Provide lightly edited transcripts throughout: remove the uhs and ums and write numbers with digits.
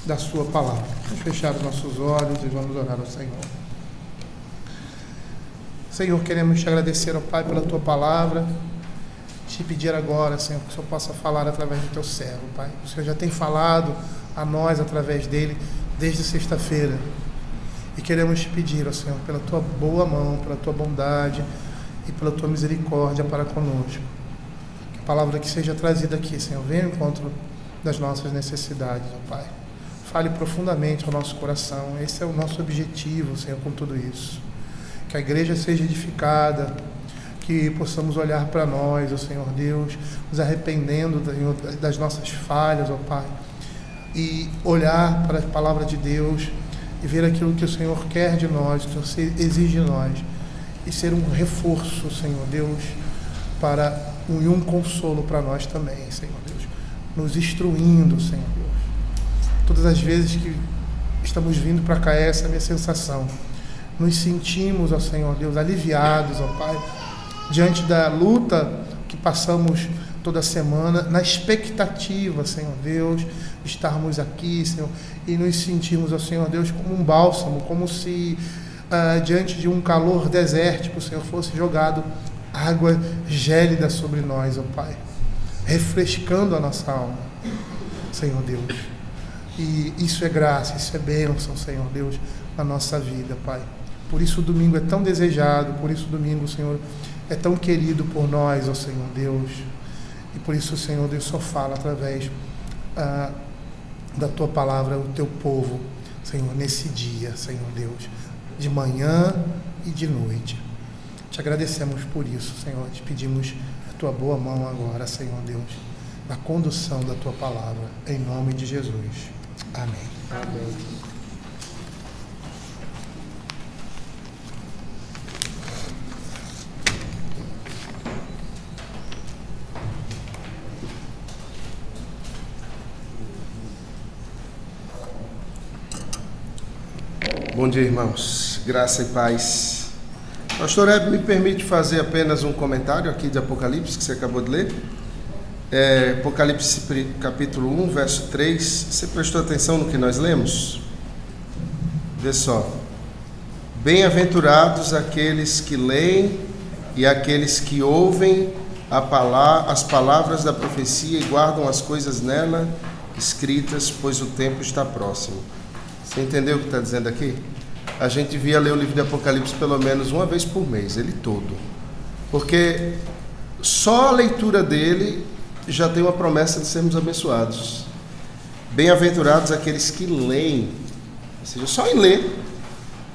da sua palavra. Vamos fechar os nossos olhos e vamos orar ao Senhor. Senhor, queremos te agradecer, ó Pai, pela tua palavra. Te pedir agora, Senhor, que o Senhor possa falar através do teu servo, Pai. O Senhor já tem falado a nós através dele desde sexta-feira. E queremos te pedir, ó Senhor, pela tua boa mão, pela tua bondade e pela tua misericórdia para conosco. Que a palavra que seja trazida aqui, Senhor, venha ao encontro das nossas necessidades, ó Pai. Fale profundamente ao nosso coração. Esse é o nosso objetivo, Senhor, com tudo isso. Que a igreja seja edificada, que possamos olhar para nós, ó Senhor Deus, nos arrependendo das nossas falhas, ó Pai, e olhar para a palavra de Deus e ver aquilo que o Senhor quer de nós, que o Senhor exige de nós, e ser um reforço, Senhor Deus, e um consolo para nós também, Senhor Deus, nos instruindo, Senhor Deus. Todas as vezes que estamos vindo para cá, essa é a minha sensação. Nos sentimos, ó Senhor Deus, aliviados, ó Pai, diante da luta que passamos toda semana, na expectativa, Senhor Deus, de estarmos aqui, Senhor, e nos sentimos, ó Senhor Deus, como um bálsamo, como se diante de um calor desértico, Senhor, fosse jogado água gélida sobre nós, ó Pai, refrescando a nossa alma, Senhor Deus. E isso é graça, isso é bênção, Senhor Deus, na nossa vida, Pai. Por isso o domingo é tão desejado, por isso o domingo, Senhor, é tão querido por nós, ó Senhor Deus. E por isso o Senhor Deus só fala através da tua palavra, o teu povo, Senhor, nesse dia, Senhor Deus, de manhã e de noite. Te agradecemos por isso, Senhor. Te pedimos a tua boa mão agora, Senhor Deus, na condução da tua palavra, em nome de Jesus. Amém. Amém. Bom dia, irmãos. Graça e paz. Pastor Hebe, me permite fazer apenas um comentário aqui de Apocalipse, que você acabou de ler? Apocalipse capítulo 1, verso 3. Você prestou atenção no que nós lemos? Vê só. Bem-aventurados aqueles que leem e aqueles que ouvem as palavras da profecia e guardam as coisas nela escritas, pois o tempo está próximo. Você entendeu o que está dizendo aqui? A gente devia ler o livro de Apocalipse pelo menos uma vez por mês, ele todo. Porque só a leitura dele já tem uma promessa de sermos abençoados. Bem-aventurados aqueles que leem, ou seja, só em ler,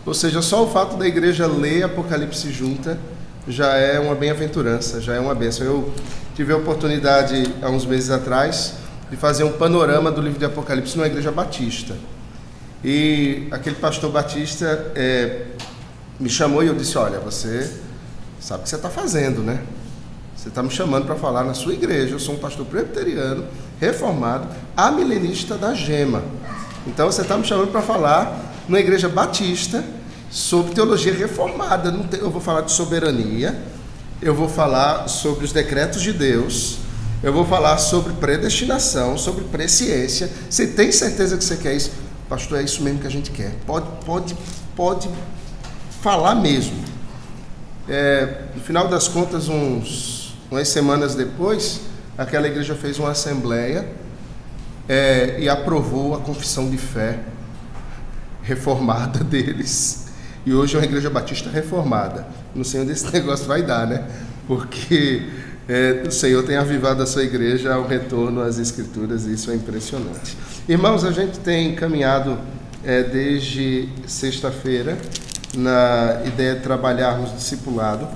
ou seja, só o fato da igreja ler Apocalipse junta já é uma bem-aventurança, já é uma bênção. Eu tive a oportunidade, há uns meses atrás, de fazer um panorama do livro de Apocalipse numa igreja batista. E aquele pastor batista me chamou e eu disse: olha, você sabe o que você está fazendo, né? Você está me chamando para falar na sua igreja. Eu sou um pastor presbiteriano, reformado, amilenista da Gema. Então você está me chamando para falar numa igreja batista sobre teologia reformada. Eu vou falar de soberania, eu vou falar sobre os decretos de Deus, eu vou falar sobre predestinação, sobre presciência. Você tem certeza que você quer isso? Pastor, é isso mesmo que a gente quer. Pode falar mesmo. No final das contas, umas semanas depois, aquela igreja fez uma assembleia e aprovou a confissão de fé reformada deles. E hoje é uma igreja batista reformada. Não sei onde esse negócio vai dar, né? Porque o Senhor tem avivado a sua igreja ao retorno às Escrituras, e isso é impressionante. Irmãos, a gente tem caminhado desde sexta-feira na ideia de trabalharmos discipulado.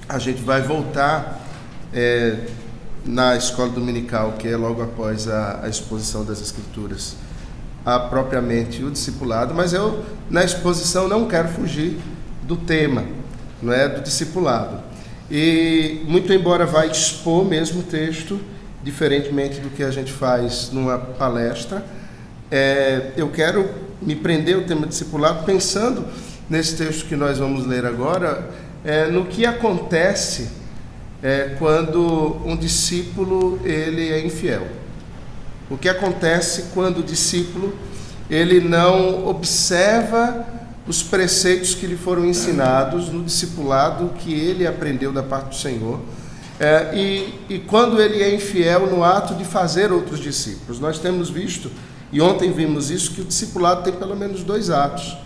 A gente vai voltar na escola dominical, que é logo após a exposição das Escrituras, a propriamente o discipulado, mas eu na exposição não quero fugir do tema, não é, do discipulado. E muito embora vá expor mesmo o texto, diferentemente do que a gente faz numa palestra, eu quero me prender ao tema discipulado pensando nesse texto que nós vamos ler agora, no que acontece quando um discípulo ele é infiel. O que acontece quando o discípulo ele não observa os preceitos que lhe foram ensinados no discipulado que ele aprendeu da parte do Senhor, e quando ele é infiel no ato de fazer outros discípulos. Nós temos visto, e ontem vimos isso, que o discipulado tem pelo menos 2 atos.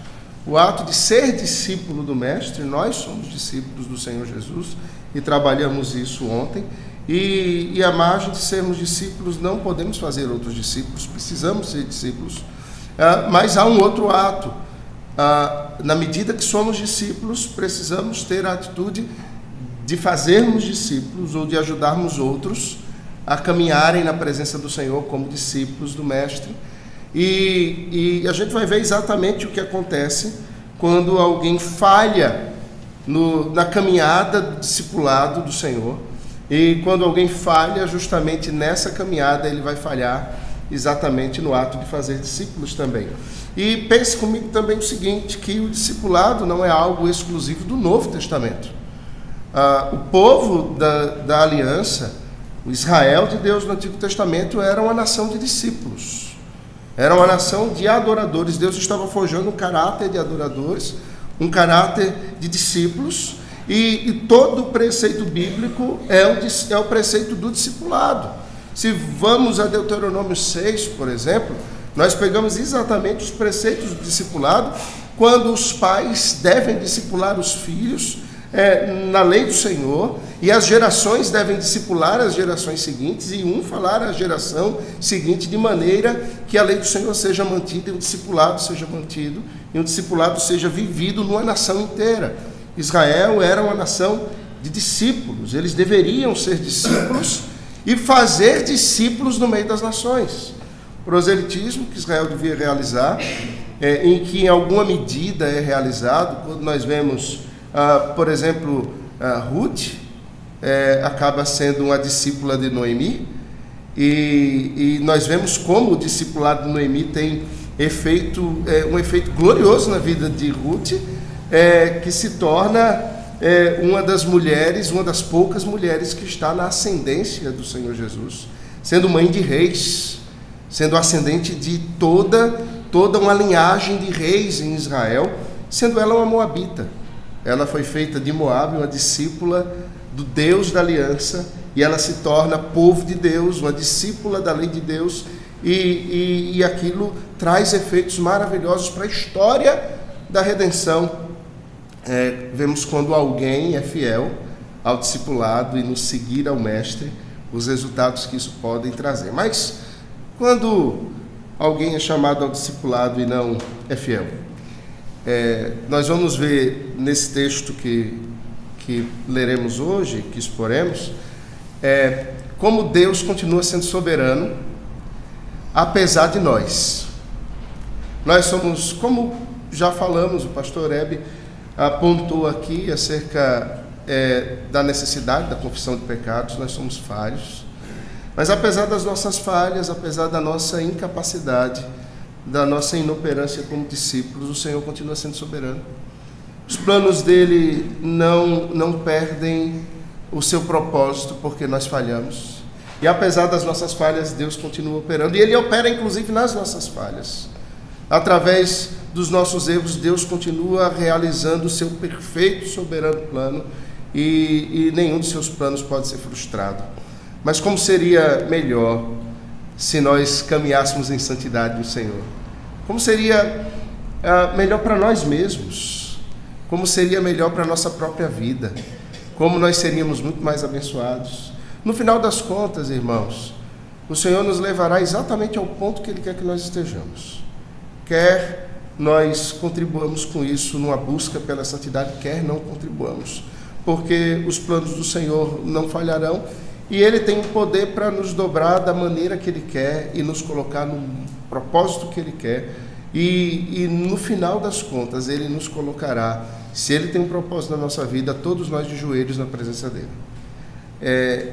O ato de ser discípulo do Mestre, nós somos discípulos do Senhor Jesus, e trabalhamos isso ontem, e à margem de sermos discípulos, não podemos fazer outros discípulos, precisamos ser discípulos, mas há um outro ato. Na medida que somos discípulos, precisamos ter a atitude de fazermos discípulos ou de ajudarmos outros a caminharem na presença do Senhor como discípulos do Mestre. E a gente vai ver exatamente o que acontece quando alguém falha na caminhada do discipulado do Senhor. E quando alguém falha justamente nessa caminhada, ele vai falhar exatamente no ato de fazer discípulos também. E pense comigo também o seguinte, que o discipulado não é algo exclusivo do Novo Testamento. O povo da aliança, o Israel de Deus no Antigo Testamento, era uma nação de discípulos. Era uma nação de adoradores. Deus estava forjando um caráter de adoradores, um caráter de discípulos, e todo o preceito bíblico é o preceito do discipulado. Se vamos a Deuteronômio 6, por exemplo, nós pegamos exatamente os preceitos do discipulado, quando os pais devem discipular os filhos na lei do Senhor, e as gerações devem discipular as gerações seguintes, e falar à geração seguinte, de maneira que a lei do Senhor seja mantida, e o discipulado seja mantido, e o discipulado seja vivido numa nação inteira. Israel era uma nação de discípulos, eles deveriam ser discípulos e fazer discípulos no meio das nações. Proselitismo que Israel devia realizar, em que em alguma medida é realizado, quando nós vemos, por exemplo, Ruth acaba sendo uma discípula de Noemi, e nós vemos como o discipulado de Noemi tem um efeito glorioso na vida de Ruth, que se torna uma das mulheres, uma das poucas mulheres que está na ascendência do Senhor Jesus, sendo mãe de reis, sendo ascendente de toda uma linhagem de reis em Israel, sendo ela uma moabita. Ela foi feita de Moabe, uma discípula do Deus da aliança, e ela se torna povo de Deus, uma discípula da lei de Deus, e aquilo traz efeitos maravilhosos para a história da redenção. Vemos quando alguém é fiel ao discipulado e nos seguir ao Mestre, os resultados que isso pode trazer. Mas quando alguém é chamado ao discipulado e não é fiel, nós vamos ver nesse texto que leremos hoje, que exporemos, como Deus continua sendo soberano, apesar de nós. Nós somos, como já falamos, o pastor Hebe apontou aqui acerca da necessidade da confissão de pecados. Nós somos falhos, mas apesar das nossas falhas, apesar da nossa incapacidade, da nossa inoperância como discípulos, o Senhor continua sendo soberano. Os planos dele não perdem o seu propósito porque nós falhamos, e apesar das nossas falhas, Deus continua operando, e ele opera inclusive nas nossas falhas. Através dos nossos erros, Deus continua realizando o seu perfeito, soberano plano, e nenhum de seus planos pode ser frustrado. Mas como seria melhor se nós caminhássemos em santidade no Senhor? Como seria melhor para nós mesmos? Como seria melhor para a nossa própria vida? Como nós seríamos muito mais abençoados? No final das contas, irmãos, o Senhor nos levará exatamente ao ponto que Ele quer que nós estejamos. Quer nós contribuamos com isso numa busca pela santidade, quer não contribuamos, porque os planos do Senhor não falharão, e Ele tem o poder para nos dobrar da maneira que Ele quer e nos colocar no propósito que Ele quer, e no final das contas Ele nos colocará, se Ele tem um propósito na nossa vida, todos nós de joelhos na presença dEle.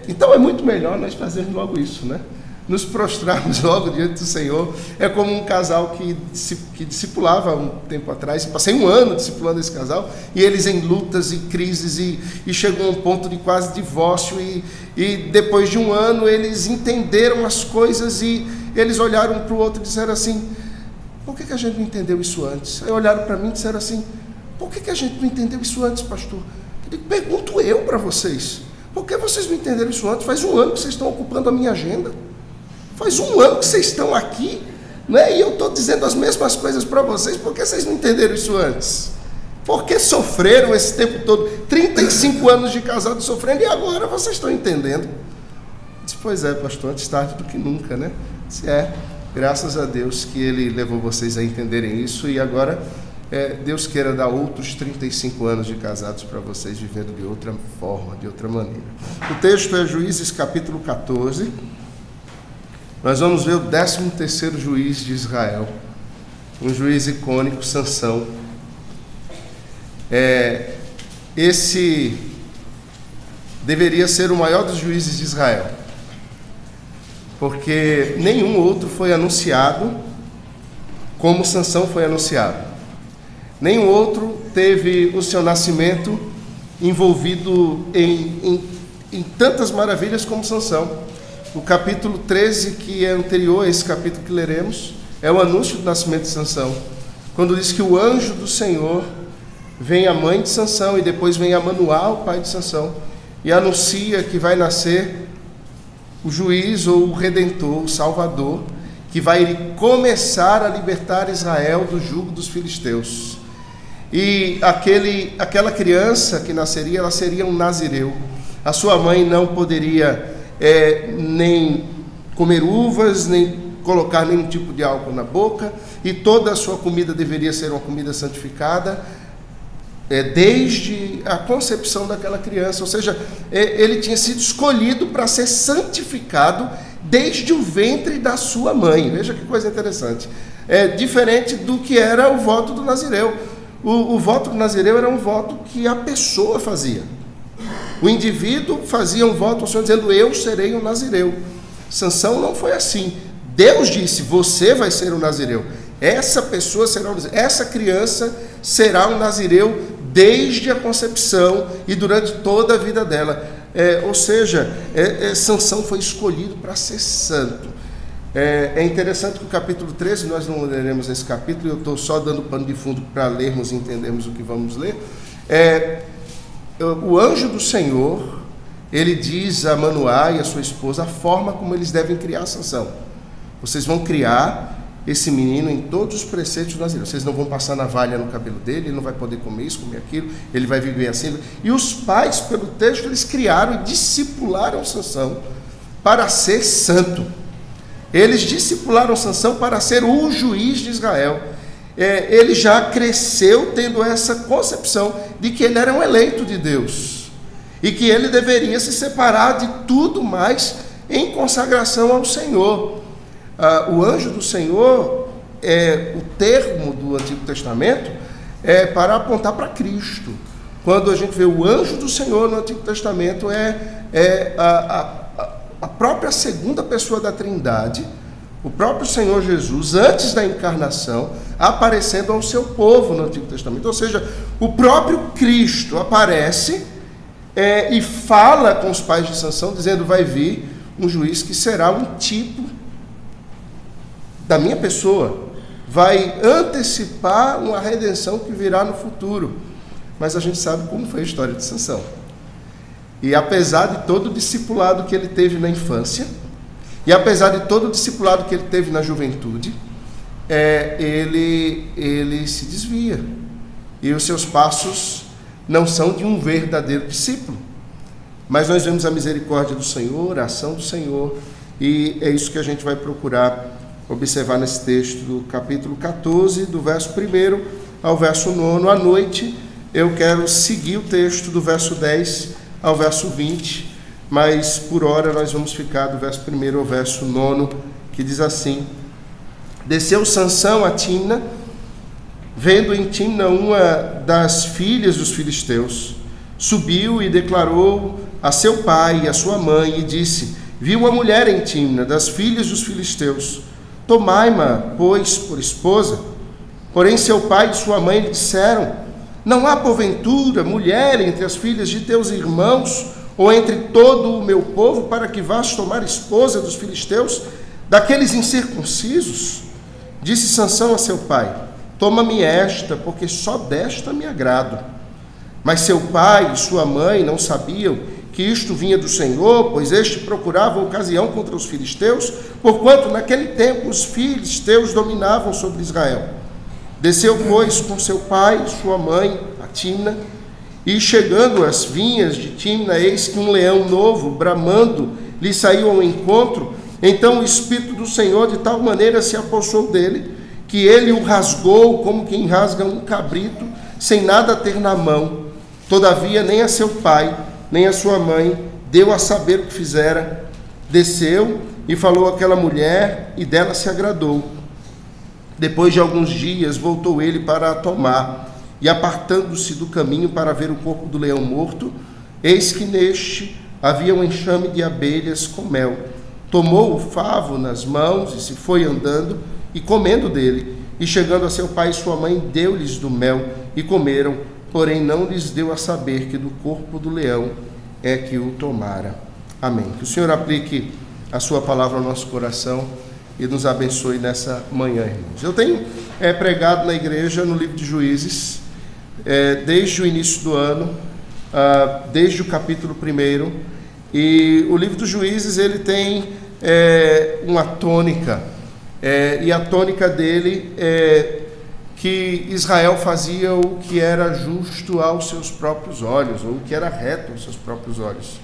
Então é muito melhor nós fazermos logo isso, né? Nos prostrarmos logo diante do Senhor. É como um casal que discipulava um tempo atrás. Passei um ano discipulando esse casal, e eles em lutas e crises, e chegou a um ponto de quase divórcio, e depois de um ano eles entenderam as coisas, e eles olharam um para o outro e disseram assim: por que a gente não entendeu isso antes? Aí olharam para mim e disseram assim, por que a gente não entendeu isso antes, pastor? Eu digo, pergunto eu para vocês, por que vocês não entenderam isso antes? Faz 1 ano que vocês estão ocupando a minha agenda, faz 1 ano que vocês estão aqui, né? E eu estou dizendo as mesmas coisas para vocês, por que vocês não entenderam isso antes? Por que sofreram esse tempo todo, 35 anos de casado sofrendo, e agora vocês estão entendendo? Disse, pois é, pastor, antes tarde do que nunca, né? Disse, graças a Deus que Ele levou vocês a entenderem isso, e agora Deus queira dar outros 35 anos de casados para vocês, vivendo de outra forma, de outra maneira. O texto é Juízes capítulo 14, nós vamos ver o 13º juiz de Israel, um juiz icônico, Sansão. Esse deveria ser o maior dos juízes de Israel, porque nenhum outro foi anunciado como Sansão foi anunciado. Nenhum outro teve o seu nascimento envolvido em tantas maravilhas como Sansão. O capítulo 13, que é anterior a esse capítulo que leremos, é o anúncio do nascimento de Sansão, quando diz que o anjo do Senhor vem a mãe de Sansão, e depois vem a Manoá, o pai de Sansão, e anuncia que vai nascer o juiz ou o redentor, o salvador, que vai começar a libertar Israel do jugo dos filisteus. E aquela criança que nasceria, ela seria um nazireu. A sua mãe não poderia nem comer uvas, nem colocar nenhum tipo de álcool na boca, e toda a sua comida deveria ser uma comida santificada, desde a concepção daquela criança. Ou seja, ele tinha sido escolhido para ser santificado desde o ventre da sua mãe. Veja que coisa interessante. Diferente do que era o voto do nazireu. O voto do nazireu era um voto que a pessoa fazia. O indivíduo fazia um voto ao Senhor dizendo, eu serei um nazireu. Sansão não foi assim. Deus disse, você vai ser um nazireu. Essa pessoa será um nazireu. Essa criança será um nazireu desde a concepção e durante toda a vida dela. Ou seja, Sansão foi escolhido para ser santo. É interessante que o capítulo 13, nós não leremos esse capítulo, eu estou só dando pano de fundo para lermos e entendermos o que vamos ler. O anjo do Senhor, ele diz a Manoá e a sua esposa a forma como eles devem criar Sansão. Vocês vão criar esse menino em todos os preceitos do nazireu. Vocês não vão passar navalha no cabelo dele, ele não vai poder comer isso, comer aquilo, ele vai viver assim. E os pais, pelo texto, eles criaram e discipularam Sansão para ser santo. Eles discipularam Sansão para ser o juiz de Israel. Ele já cresceu tendo essa concepção de que ele era um eleito de Deus e que ele deveria se separar de tudo mais em consagração ao Senhor. O anjo do Senhor, o termo do Antigo Testamento, para apontar para Cristo. Quando a gente vê o anjo do Senhor no Antigo Testamento, a própria segunda pessoa da Trindade, o próprio Senhor Jesus, antes da encarnação, aparecendo ao seu povo no Antigo Testamento. Ou seja, o próprio Cristo aparece e fala com os pais de Sansão, dizendo, vai vir um juiz que será um tipo da minha pessoa, vai antecipar uma redenção que virá no futuro. Mas a gente sabe como foi a história de Sansão. E apesar de todo o discipulado que ele teve na infância, e apesar de todo o discipulado que ele teve na juventude, ele se desvia. E os seus passos não são de um verdadeiro discípulo. Mas nós vemos a misericórdia do Senhor, a ação do Senhor, e é isso que a gente vai procurar observar nesse texto do capítulo 14, do verso 1 ao verso 9. À noite eu quero seguir o texto do verso 10 ao verso 20, mas por hora nós vamos ficar do verso 1 ao verso 9, que diz assim: Desceu Sansão a Timna, vendo em Timna uma das filhas dos filisteus, subiu e declarou a seu pai e a sua mãe, e disse: Vi uma mulher em Timna, das filhas dos filisteus, tomai-ma, pois, por esposa. Porém seu pai e sua mãe lhe disseram: Não há porventura mulher entre as filhas de teus irmãos, ou entre todo o meu povo, para que vás tomar esposa dos filisteus, daqueles incircuncisos? Disse Sansão a seu pai: toma-me esta, porque só desta me agrado. Mas seu pai e sua mãe não sabiam que isto vinha do Senhor, pois este procurava ocasião contra os filisteus, porquanto naquele tempo os filisteus dominavam sobre Israel. Desceu, pois, com seu pai e sua mãe a Timna, e chegando às vinhas de Timna, eis que um leão novo, bramando, lhe saiu ao encontro. Então o Espírito do Senhor de tal maneira se apossou dele, que ele o rasgou como quem rasga um cabrito, sem nada ter na mão. Todavia nem a seu pai, nem a sua mãe deu a saber o que fizera. Desceu e falou àquela mulher, e dela se agradou. Depois de alguns dias voltou ele para a tomar, e apartando-se do caminho para ver o corpo do leão morto, eis que neste havia um enxame de abelhas com mel. Tomou o favo nas mãos e se foi andando e comendo dele. E chegando a seu pai e sua mãe, deu-lhes do mel e comeram, porém não lhes deu a saber que do corpo do leão é que o tomara. Amém. Que o Senhor aplique a sua palavra ao nosso coração e nos abençoe nessa manhã, irmãos. Eu tenho pregado na igreja no livro de Juízes, desde o início do ano, desde o capítulo 1, e o livro dos Juízes ele tem uma tônica, e a tônica dele é que Israel fazia o que era justo aos seus próprios olhos, ou o que era reto aos seus próprios olhos.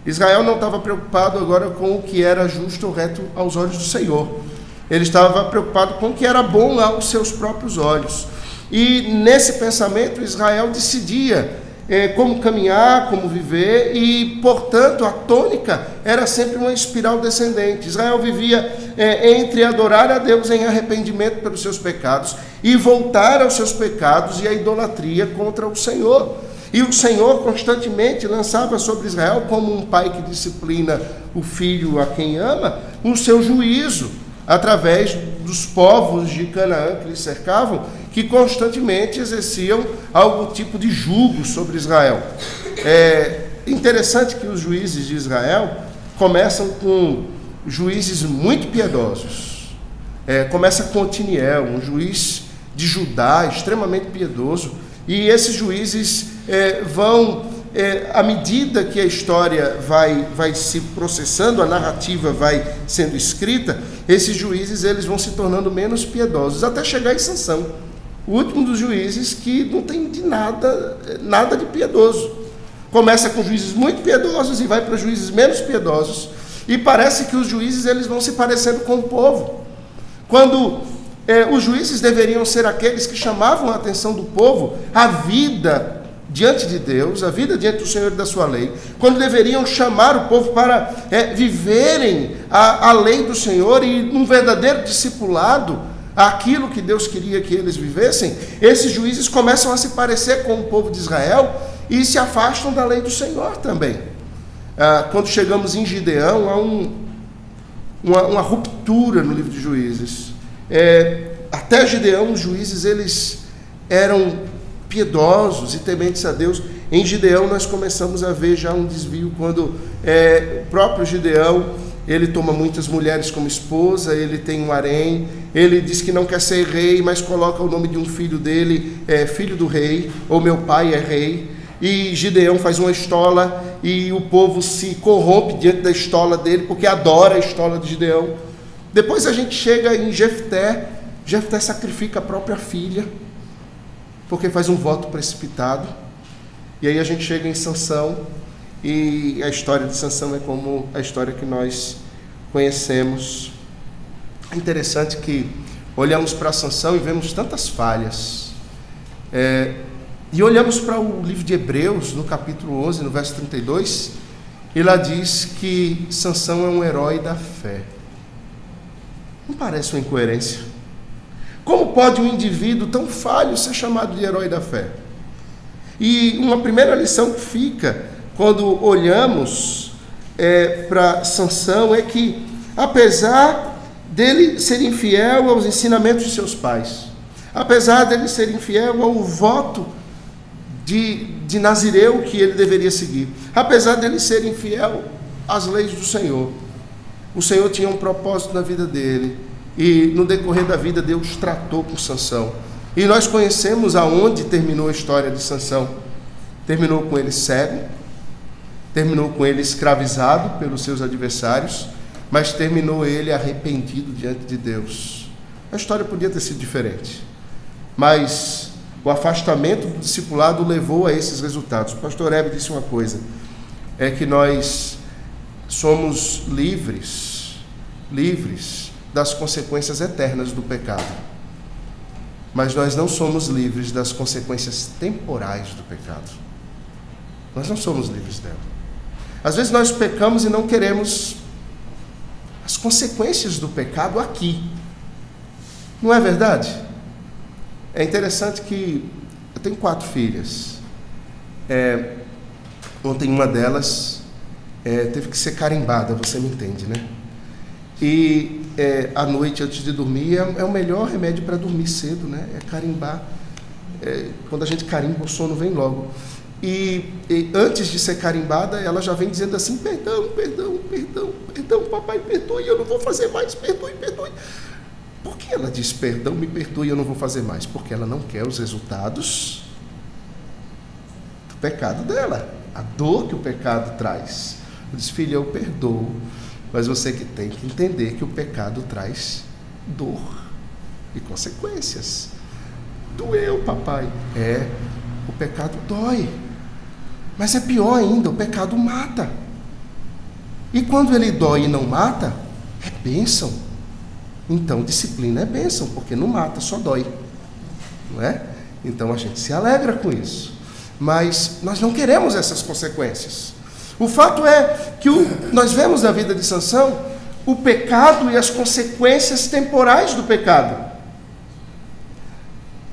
Israel não estava preocupado agora com o que era justo ou reto aos olhos do Senhor. Ele estava preocupado com o que era bom aos seus próprios olhos. E nesse pensamento Israel decidia como caminhar, como viver, e portanto a tônica era sempre uma espiral descendente. Israel vivia entre adorar a Deus em arrependimento pelos seus pecados e voltar aos seus pecados e à idolatria contra o Senhor. E o Senhor constantemente lançava sobre Israel, como um pai que disciplina o filho a quem ama, o seu juízo, através dos povos de Canaã que lhe cercavam, que constantemente exerciam algum tipo de jugo sobre Israel. É interessante que os juízes de Israel começam com juízes muito piedosos. Começa com Otiniel, um juiz de Judá, extremamente piedoso, e esses juízes vão, à medida que a história vai se processando, a narrativa vai sendo escrita, esses juízes eles vão se tornando menos piedosos, até chegar em Sansão, o último dos juízes que não tem de nada de piedoso. Começa com juízes muito piedosos e vai para juízes menos piedosos, e parece que os juízes eles vão se parecendo com o povo. Quando os juízes deveriam ser aqueles que chamavam a atenção do povo, a vida diante de Deus, a vida diante do Senhor e da sua lei, quando deveriam chamar o povo para viverem a lei do Senhor e num verdadeiro discipulado, aquilo que Deus queria que eles vivessem, esses juízes começam a se parecer com o povo de Israel e se afastam da lei do Senhor também. Quando chegamos em Gideão, há uma ruptura no livro de Juízes. Até Gideão, os juízes eles eram piedosos e tementes a Deus. Em Gideão nós começamos a ver já um desvio, quando o próprio Gideão ele toma muitas mulheres como esposa, ele tem um harém, ele diz que não quer ser rei, mas coloca o nome de um filho dele, filho do rei, ou meu pai é rei, e Gideão faz uma estola, e o povo se corrompe diante da estola dele, porque adora a estola de Gideão. Depois a gente chega em Jefté sacrifica a própria filha, porque faz um voto precipitado, e aí a gente chega em Sansão, e a história de Sansão é como a história que nós conhecemos. É interessante que olhamos para Sansão e vemos tantas falhas, e olhamos para o livro de Hebreus, no capítulo 11, no verso 32, e lá diz que Sansão é um herói da fé. Não parece uma incoerência? Como pode um indivíduo tão falho ser chamado de herói da fé? E uma primeira lição que fica quando olhamos para Sansão é que, apesar dele ser infiel aos ensinamentos de seus pais, apesar dele ser infiel ao voto de Nazireu que ele deveria seguir, apesar dele ser infiel às leis do Senhor, o Senhor tinha um propósito na vida dele, E no decorrer da vida Deus tratou com Sansão. E nós conhecemos aonde terminou a história de Sansão. Terminou com ele cego, terminou com ele escravizado pelos seus adversários, mas terminou ele arrependido diante de Deus. A história podia ter sido diferente, mas o afastamento do discipulado levou a esses resultados. O pastor Hebe disse uma coisa, é que nós somos livres das consequências eternas do pecado, mas nós não somos livres das consequências temporais do pecado. Nós não somos livres dela. Às vezes nós pecamos e não queremos as consequências do pecado aqui. Não é verdade? É interessante que eu tenho 4 filhas. Ontem uma delas teve que ser carimbada, você me entende, né? E à noite, antes de dormir, é o melhor remédio para dormir cedo, né? É carimbar. Quando a gente carimba, o sono vem logo. E antes de ser carimbada, ela já vem dizendo assim: perdão, papai, perdoe, eu não vou fazer mais, perdoe. Por que ela diz perdão, me perdoe, eu não vou fazer mais? Porque ela não quer os resultados do pecado dela, a dor que o pecado traz. Eu disse: filha, eu perdoo, mas você que tem que entender que o pecado traz dor e consequências. Doeu, papai. O pecado dói. Mas é pior ainda, o pecado mata. E quando ele dói e não mata, é bênção. Então, disciplina é bênção, porque não mata, só dói. Não é? Então, a gente se alegra com isso. Mas nós não queremos essas consequências. O fato é que nós vemos na vida de Sansão o pecado e as consequências temporais do pecado.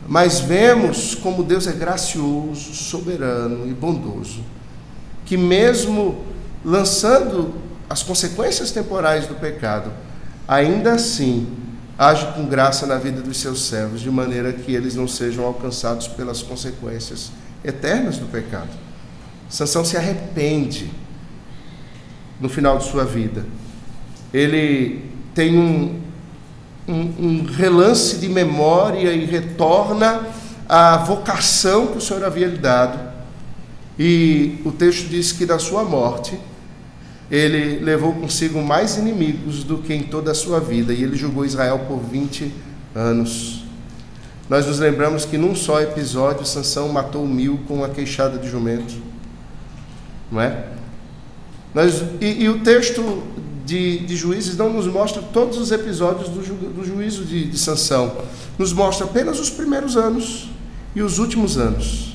Mas vemos como Deus é gracioso, soberano e bondoso, que mesmo lançando as consequências temporais do pecado, ainda assim age com graça na vida dos seus servos, de maneira que eles não sejam alcançados pelas consequências eternas do pecado. Sansão se arrepende no final de sua vida. Ele tem um relance de memória e retorna à vocação que o Senhor havia lhe dado. E o texto diz que na sua morte ele levou consigo mais inimigos do que em toda a sua vida, e ele julgou Israel por 20 anos. Nós nos lembramos que num só episódio Sansão matou 1000 com uma queixada de jumento, não é? E o texto de Juízes não nos mostra todos os episódios do juízo de Sansão, nos mostra apenas os primeiros anos e os últimos anos.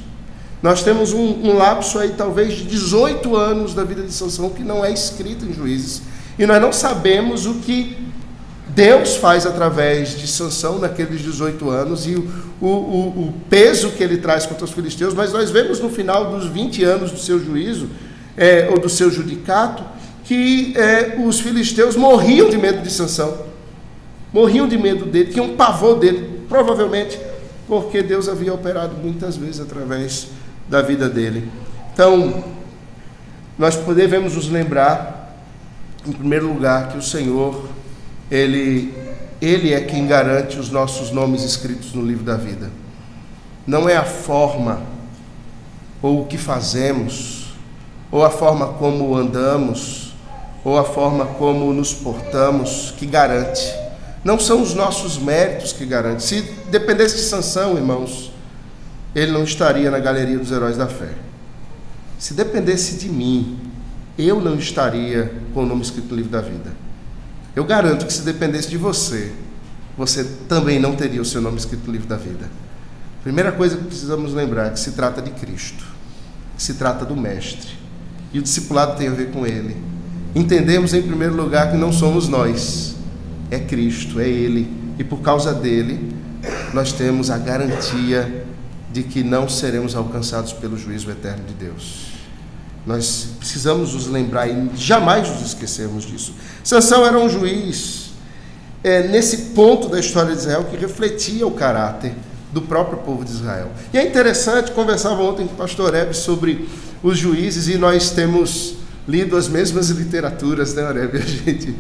Nós temos um lapso aí talvez de 18 anos da vida de Sansão que não é escrito em Juízes, e nós não sabemos o que Deus faz através de Sansão naqueles 18 anos e o peso que ele traz contra os filisteus, mas nós vemos no final dos 20 anos do seu juízo, ou do seu judicato, que os filisteus morriam de medo de Sansão, morriam de medo dele, tinham pavor dele, provavelmente porque Deus havia operado muitas vezes através da vida dele. Então, nós devemos nos lembrar, em primeiro lugar, que o Senhor, Ele é quem garante os nossos nomes escritos no livro da vida. Não é a forma, ou o que fazemos, ou a forma como andamos, ou a forma como nos portamos que garante. Não são os nossos méritos que garantem. Se dependesse de Sansão, irmãos, ele não estaria na galeria dos heróis da fé. Se dependesse de mim, eu não estaria com o nome escrito no livro da vida. Eu garanto que se dependesse de você, você também não teria o seu nome escrito no livro da vida. Primeira coisa que precisamos lembrar é que se trata de Cristo, que se trata do Mestre, e o discipulado tem a ver com Ele. Entendemos em primeiro lugar que não somos nós, é Cristo, é Ele, e por causa dele nós temos a garantia de que não seremos alcançados pelo juízo eterno de Deus. Nós precisamos nos lembrar e jamais nos esquecermos disso. Sansão era um juiz nesse ponto da história de Israel que refletia o caráter do próprio povo de Israel. E é interessante, conversava ontem com o pastor Hebe sobre os juízes, e nós temos lido as mesmas literaturas, né, Oreb? A gente,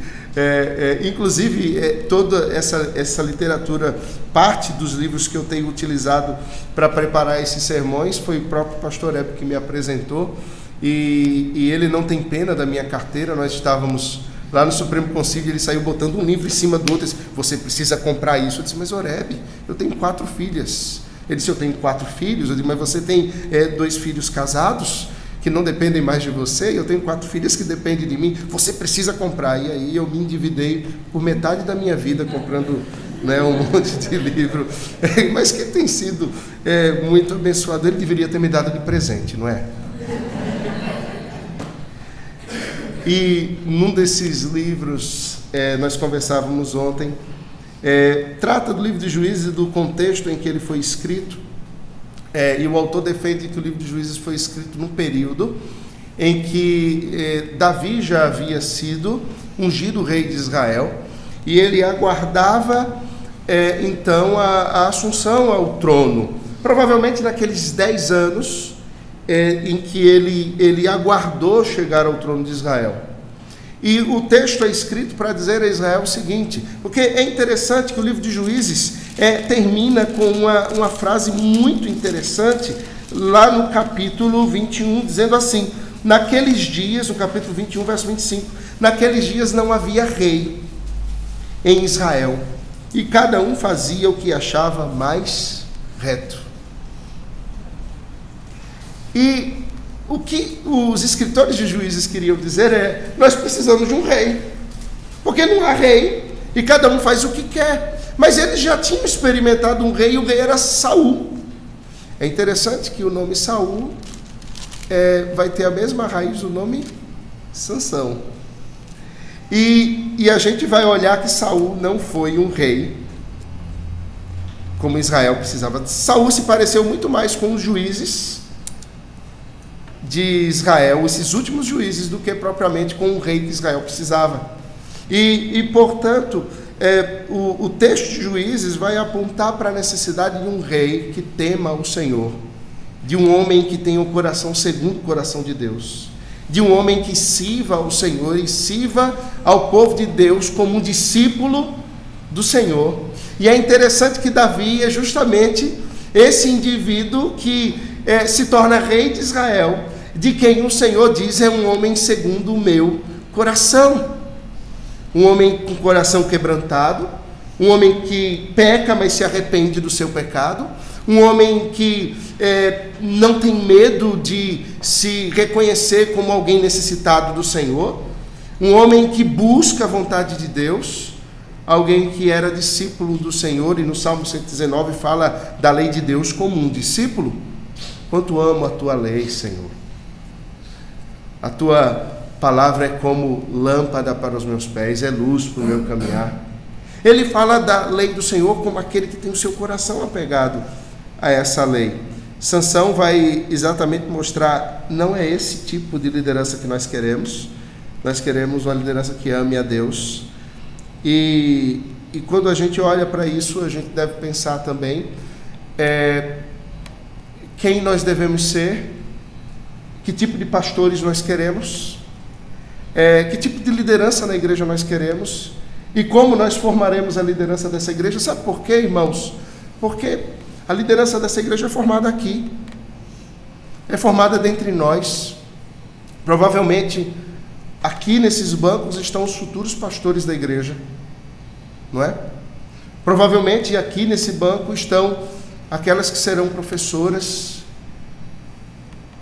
inclusive, toda essa literatura, parte dos livros que eu tenho utilizado para preparar esses sermões, foi o próprio pastor Oreb que me apresentou, e ele não tem pena da minha carteira. Nós estávamos lá no Supremo Concílio, ele saiu botando um livro em cima do outro, disse, você precisa comprar isso. Eu disse, mas Oreb, eu tenho 4 filhas. Ele disse, eu tenho 4 filhos. Eu disse, mas você tem 2 filhos casados, que não dependem mais de você, eu tenho 4 filhas que dependem de mim, você precisa comprar. E aí eu me endividei por metade da minha vida comprando, né, um monte de livro, mas que tem sido muito abençoado. Ele deveria ter me dado de presente, não é? E num desses livros, nós conversávamos ontem, trata do livro de Juízes e do contexto em que ele foi escrito. E o autor defende que o livro de Juízes foi escrito num período em que Davi já havia sido ungido rei de Israel, e ele aguardava então a assunção ao trono, provavelmente naqueles 10 anos em que ele aguardou chegar ao trono de Israel. E o texto é escrito para dizer a Israel o seguinte, porque é interessante que o livro de Juízes termina com uma frase muito interessante, lá no capítulo 21, dizendo assim, naqueles dias, no capítulo 21, verso 25, naqueles dias não havia rei em Israel, e cada um fazia o que achava mais reto. E o que os escritores de Juízes queriam dizer nós precisamos de um rei, porque não há rei, e cada um faz o que quer. Mas eles já tinham experimentado um rei, e o rei era Saul. É interessante que o nome Saul vai ter a mesma raiz do nome Sansão. E a gente vai olhar que Saul não foi um rei, como Israel precisava. Saul se pareceu muito mais com os juízes de Israel, esses últimos juízes, do que propriamente com o rei que Israel precisava. E portanto, o texto de Juízes vai apontar para a necessidade de um rei que tema o Senhor, de um homem que tenha um coração segundo o coração de Deus, de um homem que sirva ao Senhor e sirva ao povo de Deus como um discípulo do Senhor. E é interessante que Davi é justamente esse indivíduo que se torna rei de Israel, de quem o Senhor diz é um homem segundo o meu coração. Um homem com coração quebrantado, um homem que peca, mas se arrepende do seu pecado, um homem que não tem medo de se reconhecer como alguém necessitado do Senhor, um homem que busca a vontade de Deus, alguém que era discípulo do Senhor, e no Salmo 119 fala da lei de Deus como um discípulo. Quanto amo a tua lei, Senhor. A tua palavra é como lâmpada para os meus pés, é luz para o meu caminhar. Ele fala da lei do Senhor como aquele que tem o seu coração apegado a essa lei. Sansão vai exatamente mostrar, não é esse tipo de liderança que nós queremos uma liderança que ame a Deus. E quando a gente olha para isso, a gente deve pensar também quem nós devemos ser, que tipo de pastores nós queremos, que tipo de liderança na igreja nós queremos e como nós formaremos a liderança dessa igreja. Sabe por quê, irmãos? Porque a liderança dessa igreja é formada aqui, é formada dentre nós. Provavelmente aqui nesses bancos estão os futuros pastores da igreja, não é? Provavelmente aqui nesse banco estão aquelas que serão professoras,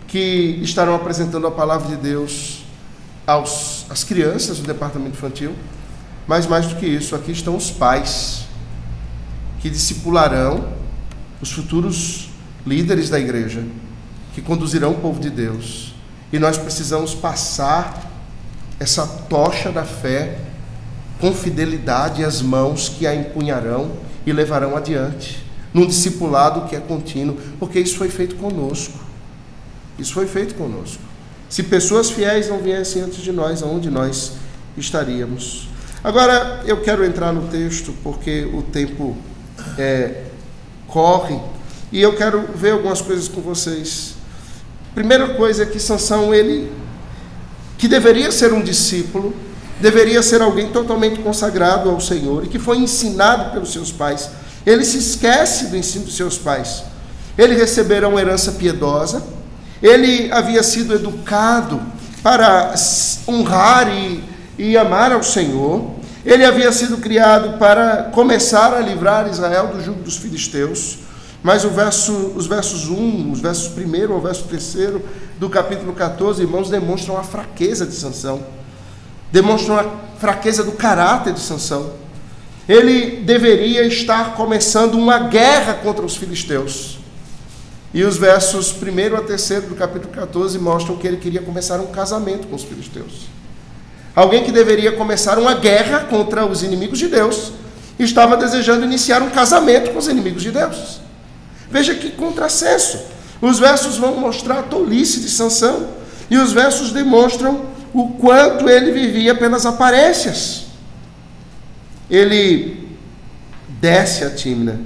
que estarão apresentando a palavra de Deus às crianças do departamento infantil. Mas mais do que isso, aqui estão os pais que discipularão os futuros líderes da igreja, que conduzirão o povo de Deus. E nós precisamos passar essa tocha da fé com fidelidade às mãos que a empunharão e levarão adiante, num discipulado que é contínuo, porque isso foi feito conosco. Isso foi feito conosco. Se pessoas fiéis não viessem antes de nós, aonde nós estaríamos? Agora, eu quero entrar no texto, porque o tempo corre, e eu quero ver algumas coisas com vocês. Primeira coisa é que Sansão, ele que deveria ser um discípulo, deveria ser alguém totalmente consagrado ao Senhor e que foi ensinado pelos seus pais. Ele se esquece do ensino dos seus pais. Ele receberá uma herança piedosa, ele havia sido educado para honrar e amar ao Senhor, ele havia sido criado para começar a livrar Israel do jugo dos filisteus, mas os versos 1 ao verso 3 do capítulo 14, irmãos, demonstram a fraqueza de Sansão, demonstram a fraqueza do caráter de Sansão. Ele deveria estar começando uma guerra contra os filisteus. E os versos 1 a 3 do capítulo 14 mostram que ele queria começar um casamento com os filisteus. Alguém que deveria começar uma guerra contra os inimigos de Deus, estava desejando iniciar um casamento com os inimigos de Deus. Veja que contrassenso. Os versos vão mostrar a tolice de Sansão, e os versos demonstram o quanto ele vivia pelas aparências. Ele desce a Tímna,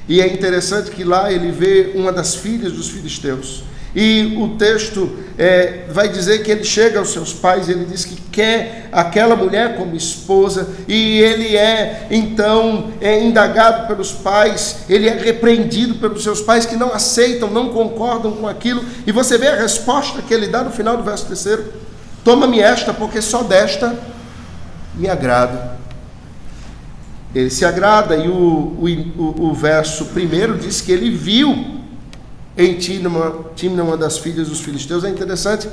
e é interessante que lá ele vê uma das filhas dos filisteus, e o texto vai dizer que ele chega aos seus pais, ele diz que quer aquela mulher como esposa, e ele então indagado pelos pais, ele é repreendido pelos seus pais que não aceitam, não concordam com aquilo, e você vê a resposta que ele dá no final do verso 3: toma-me esta, porque só desta me agrado. Ele se agrada, e o verso 1 diz que ele viu em Tímna, uma das filhas dos filisteus. É interessante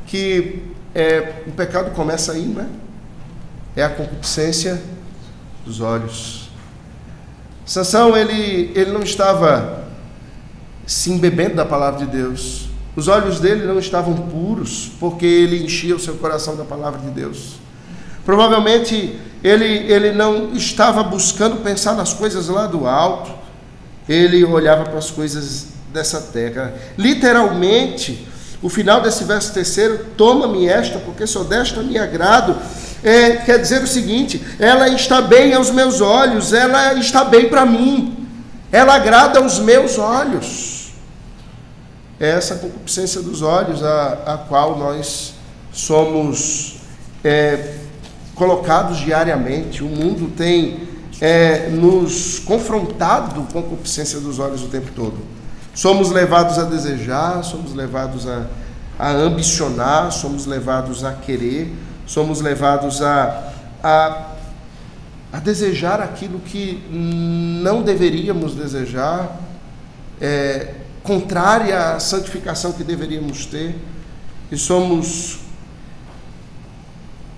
que o pecado começa aí, não é? É a concupiscência dos olhos. Sansão, ele não estava se embebendo da palavra de Deus. Os olhos dele não estavam puros, porque ele enchia o seu coração da palavra de Deus. Provavelmente ele não estava buscando pensar nas coisas lá do alto, ele olhava para as coisas dessa terra. Literalmente, o final desse verso 3, toma-me esta, porque só desta me agrado, quer dizer o seguinte: ela está bem aos meus olhos, ela está bem para mim, ela agrada aos meus olhos. É essa concupiscência dos olhos a qual nós somos colocados diariamente. O mundo tem nos confrontado com a concupiscência dos olhos o tempo todo. Somos levados a desejar, somos levados a ambicionar, somos levados a querer, somos levados a desejar aquilo que não deveríamos desejar, contrária à santificação que deveríamos ter, e somos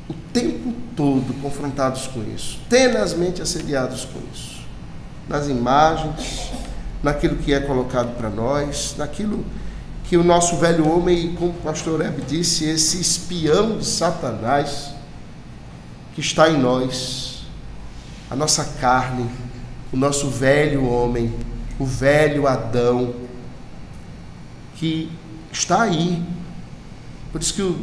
o tempo todo confrontados com isso, tenazmente assediados com isso, nas imagens, naquilo que é colocado para nós, naquilo que o nosso velho homem, como o pastor Hebe disse, esse espião de Satanás que está em nós, a nossa carne, o nosso velho homem, o velho Adão, que está aí. Por isso que o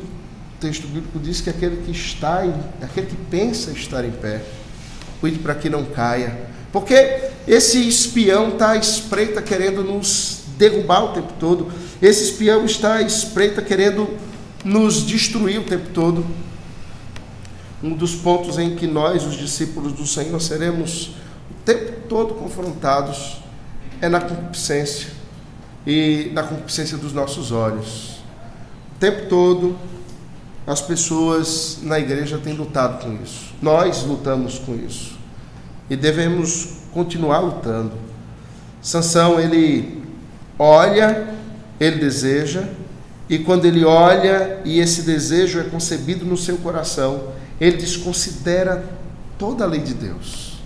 texto bíblico diz que aquele que pensa estar em pé, cuide para que não caia. Porque esse espião está à espreita querendo nos derrubar o tempo todo. Esse espião está à espreita querendo nos destruir o tempo todo. Um dos pontos em que nós, os discípulos do Senhor, seremos o tempo todo confrontados é na concupiscência, e na concupiscência dos nossos olhos. O tempo todo as pessoas na igreja têm lutado com isso. Nós lutamos com isso. E devemos continuar lutando. Sansão, ele olha, ele deseja, e quando ele olha e esse desejo é concebido no seu coração, ele desconsidera toda a lei de Deus.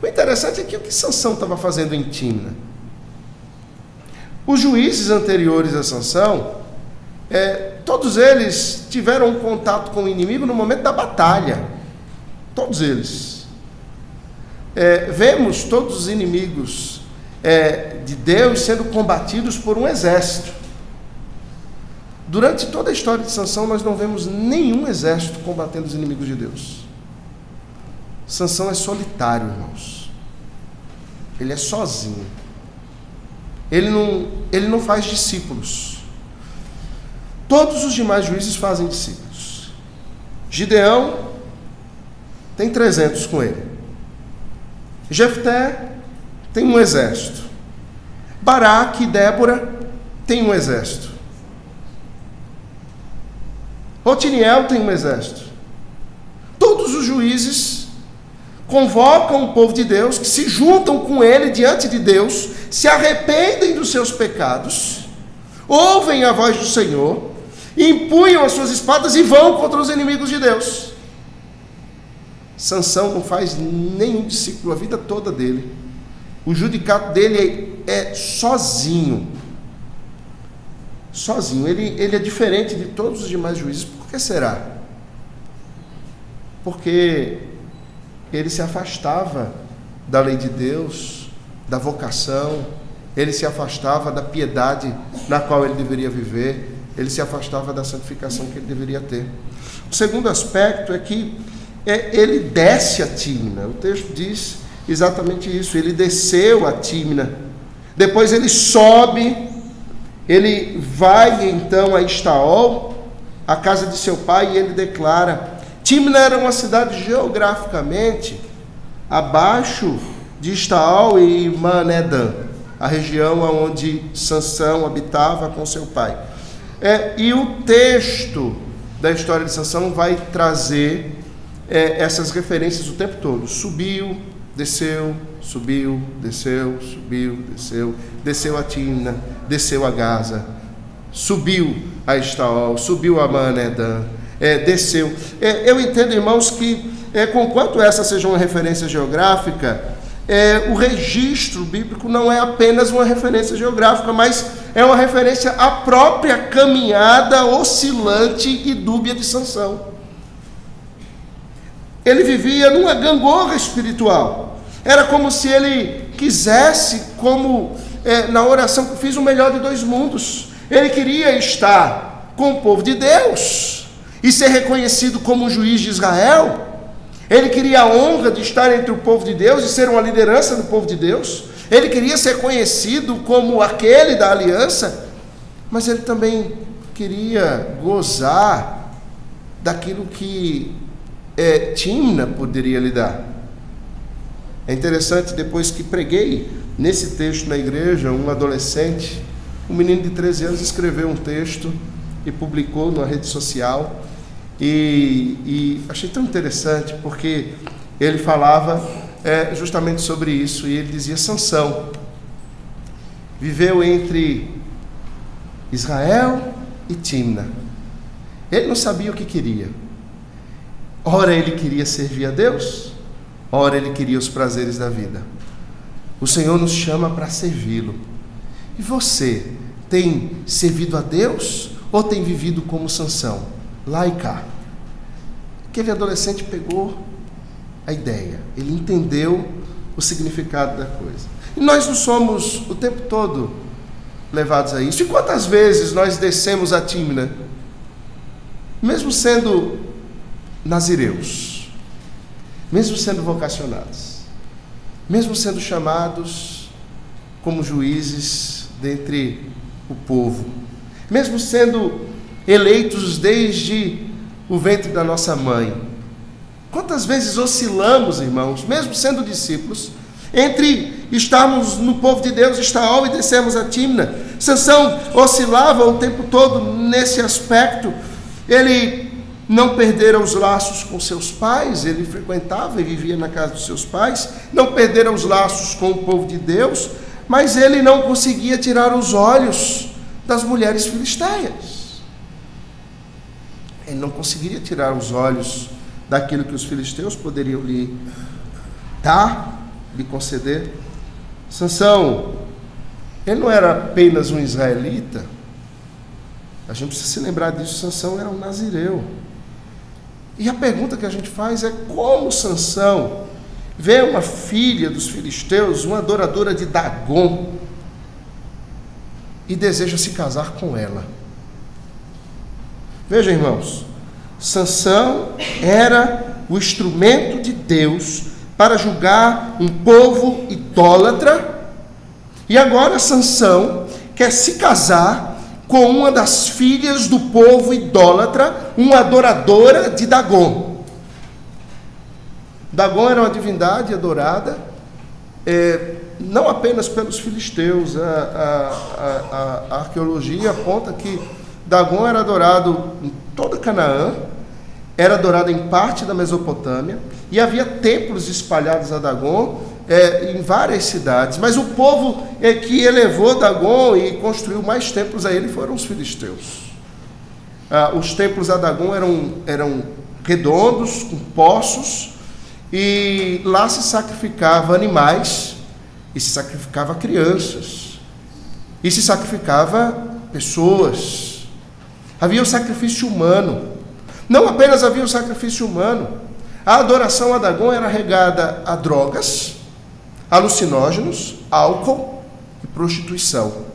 O interessante é que o que Sansão estava fazendo em Tímna? Os juízes anteriores a Sansão, todos eles tiveram um contato com o inimigo no momento da batalha. Todos eles. Vemos todos os inimigos de Deus sendo combatidos por um exército. Durante toda a história de Sansão, nós não vemos nenhum exército combatendo os inimigos de Deus. Sansão é solitário, irmãos. Ele é sozinho. Ele não faz discípulos. Todos os demais juízes fazem discípulos. Gideão tem 300 com ele. Jefté tem um exército. Baraque e Débora têm um exército. Otiniel tem um exército. Todos os juízes convocam o povo de Deus, que se juntam com ele diante de Deus, se arrependem dos seus pecados, ouvem a voz do Senhor, empunham as suas espadas e vão contra os inimigos de Deus. Sansão não faz nenhum discípulo a vida toda dele. O judicato dele é sozinho. Sozinho. Ele é diferente de todos os demais juízes. Por que será? Porque ele se afastava da lei de Deus, da vocação, ele se afastava da piedade na qual ele deveria viver, ele se afastava da santificação que ele deveria ter. O segundo aspecto é que ele desce a Tímina. O texto diz exatamente isso. Ele desceu a Tímina. Depois ele sobe, ele vai então a Estaol, a casa de seu pai, e ele declara. Tímina era uma cidade geograficamente abaixo de Estaol e Manedã, a região onde Sansão habitava com seu pai. E o texto da história de Sansão vai trazer essas referências o tempo todo. Subiu, desceu, subiu, desceu, subiu, desceu, desceu a Tímina, desceu a Gaza, subiu a Estaol, subiu a Manedã, desceu. Eu entendo, irmãos, que conquanto essa seja uma referência geográfica, o registro bíblico não é apenas uma referência geográfica, mas é uma referência à própria caminhada oscilante e dúbia de Sansão. Ele vivia numa gangorra espiritual. Era como se ele quisesse, como na oração que fiz, o melhor de dois mundos. Ele queria estar com o povo de Deus e ser reconhecido como um juiz de Israel. Ele queria a honra de estar entre o povo de Deus e ser uma liderança do povo de Deus. Ele queria ser conhecido como aquele da aliança, mas ele também queria gozar daquilo que Tímina poderia lhe dar. É interessante, depois que preguei nesse texto na igreja, um adolescente, um menino de 13 anos, escreveu um texto e publicou numa rede social. E achei tão interessante, porque ele falava justamente sobre isso, e ele dizia: Sansão viveu entre Israel e Tímina. Ele não sabia o que queria. Ora ele queria servir a Deus, ora ele queria os prazeres da vida. O Senhor nos chama para servi-lo. E você tem servido a Deus ou tem vivido como Sansão, lá e cá? Aquele adolescente pegou a ideia, ele entendeu o significado da coisa. E nós não somos o tempo todo levados a isso. E quantas vezes nós descemos a Tímina, mesmo sendo nazireus, mesmo sendo vocacionados, mesmo sendo chamados como juízes dentre o povo, mesmo sendo eleitos desde o ventre da nossa mãe. Quantas vezes oscilamos, irmãos, mesmo sendo discípulos, entre estarmos no povo de Deus, Estaol, e descermos a Tímina. Sansão oscilava o tempo todo nesse aspecto. Ele não perdera os laços com seus pais, ele frequentava e vivia na casa dos seus pais, não perdera os laços com o povo de Deus, mas ele não conseguia tirar os olhos das mulheres filisteias. Ele não conseguiria tirar os olhos daquilo que os filisteus poderiam lhe dar, lhe conceder. Sansão, ele não era apenas um israelita. A gente precisa se lembrar disso. Sansão era um nazireu. E a pergunta que a gente faz é: como Sansão vê uma filha dos filisteus, uma adoradora de Dagon, e deseja se casar com ela? Veja, irmãos, Sansão era o instrumento de Deus para julgar um povo idólatra, e agora Sansão quer se casar com uma das filhas do povo idólatra, uma adoradora de Dagon. Dagon era uma divindade adorada, não apenas pelos filisteus. A arqueologia aponta que Dagon era adorado em toda Canaã, era adorado em parte da Mesopotâmia, e havia templos espalhados a Dagon em várias cidades. Mas o povo que elevou Dagon e construiu mais templos a ele foram os filisteus. Os templos a Dagon eram redondos, com poços, e lá se sacrificava animais, e se sacrificava crianças, e se sacrificava pessoas. Havia o sacrifício humano. Não apenas havia o sacrifício humano, a adoração a Dagon era regada a drogas, alucinógenos, álcool e prostituição.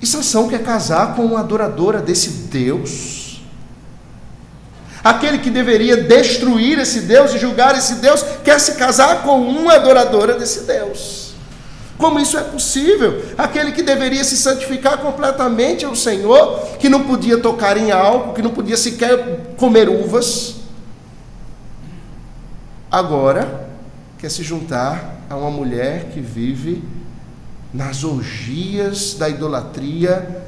E Sansão quer casar com uma adoradora desse Deus. Aquele que deveria destruir esse Deus e julgar esse Deus, quer se casar com uma adoradora desse Deus. Como isso é possível? Aquele que deveria se santificar completamente ao Senhor, que não podia tocar em álcool, que não podia sequer comer uvas, agora quer se juntar a uma mulher que vive nas orgias da idolatria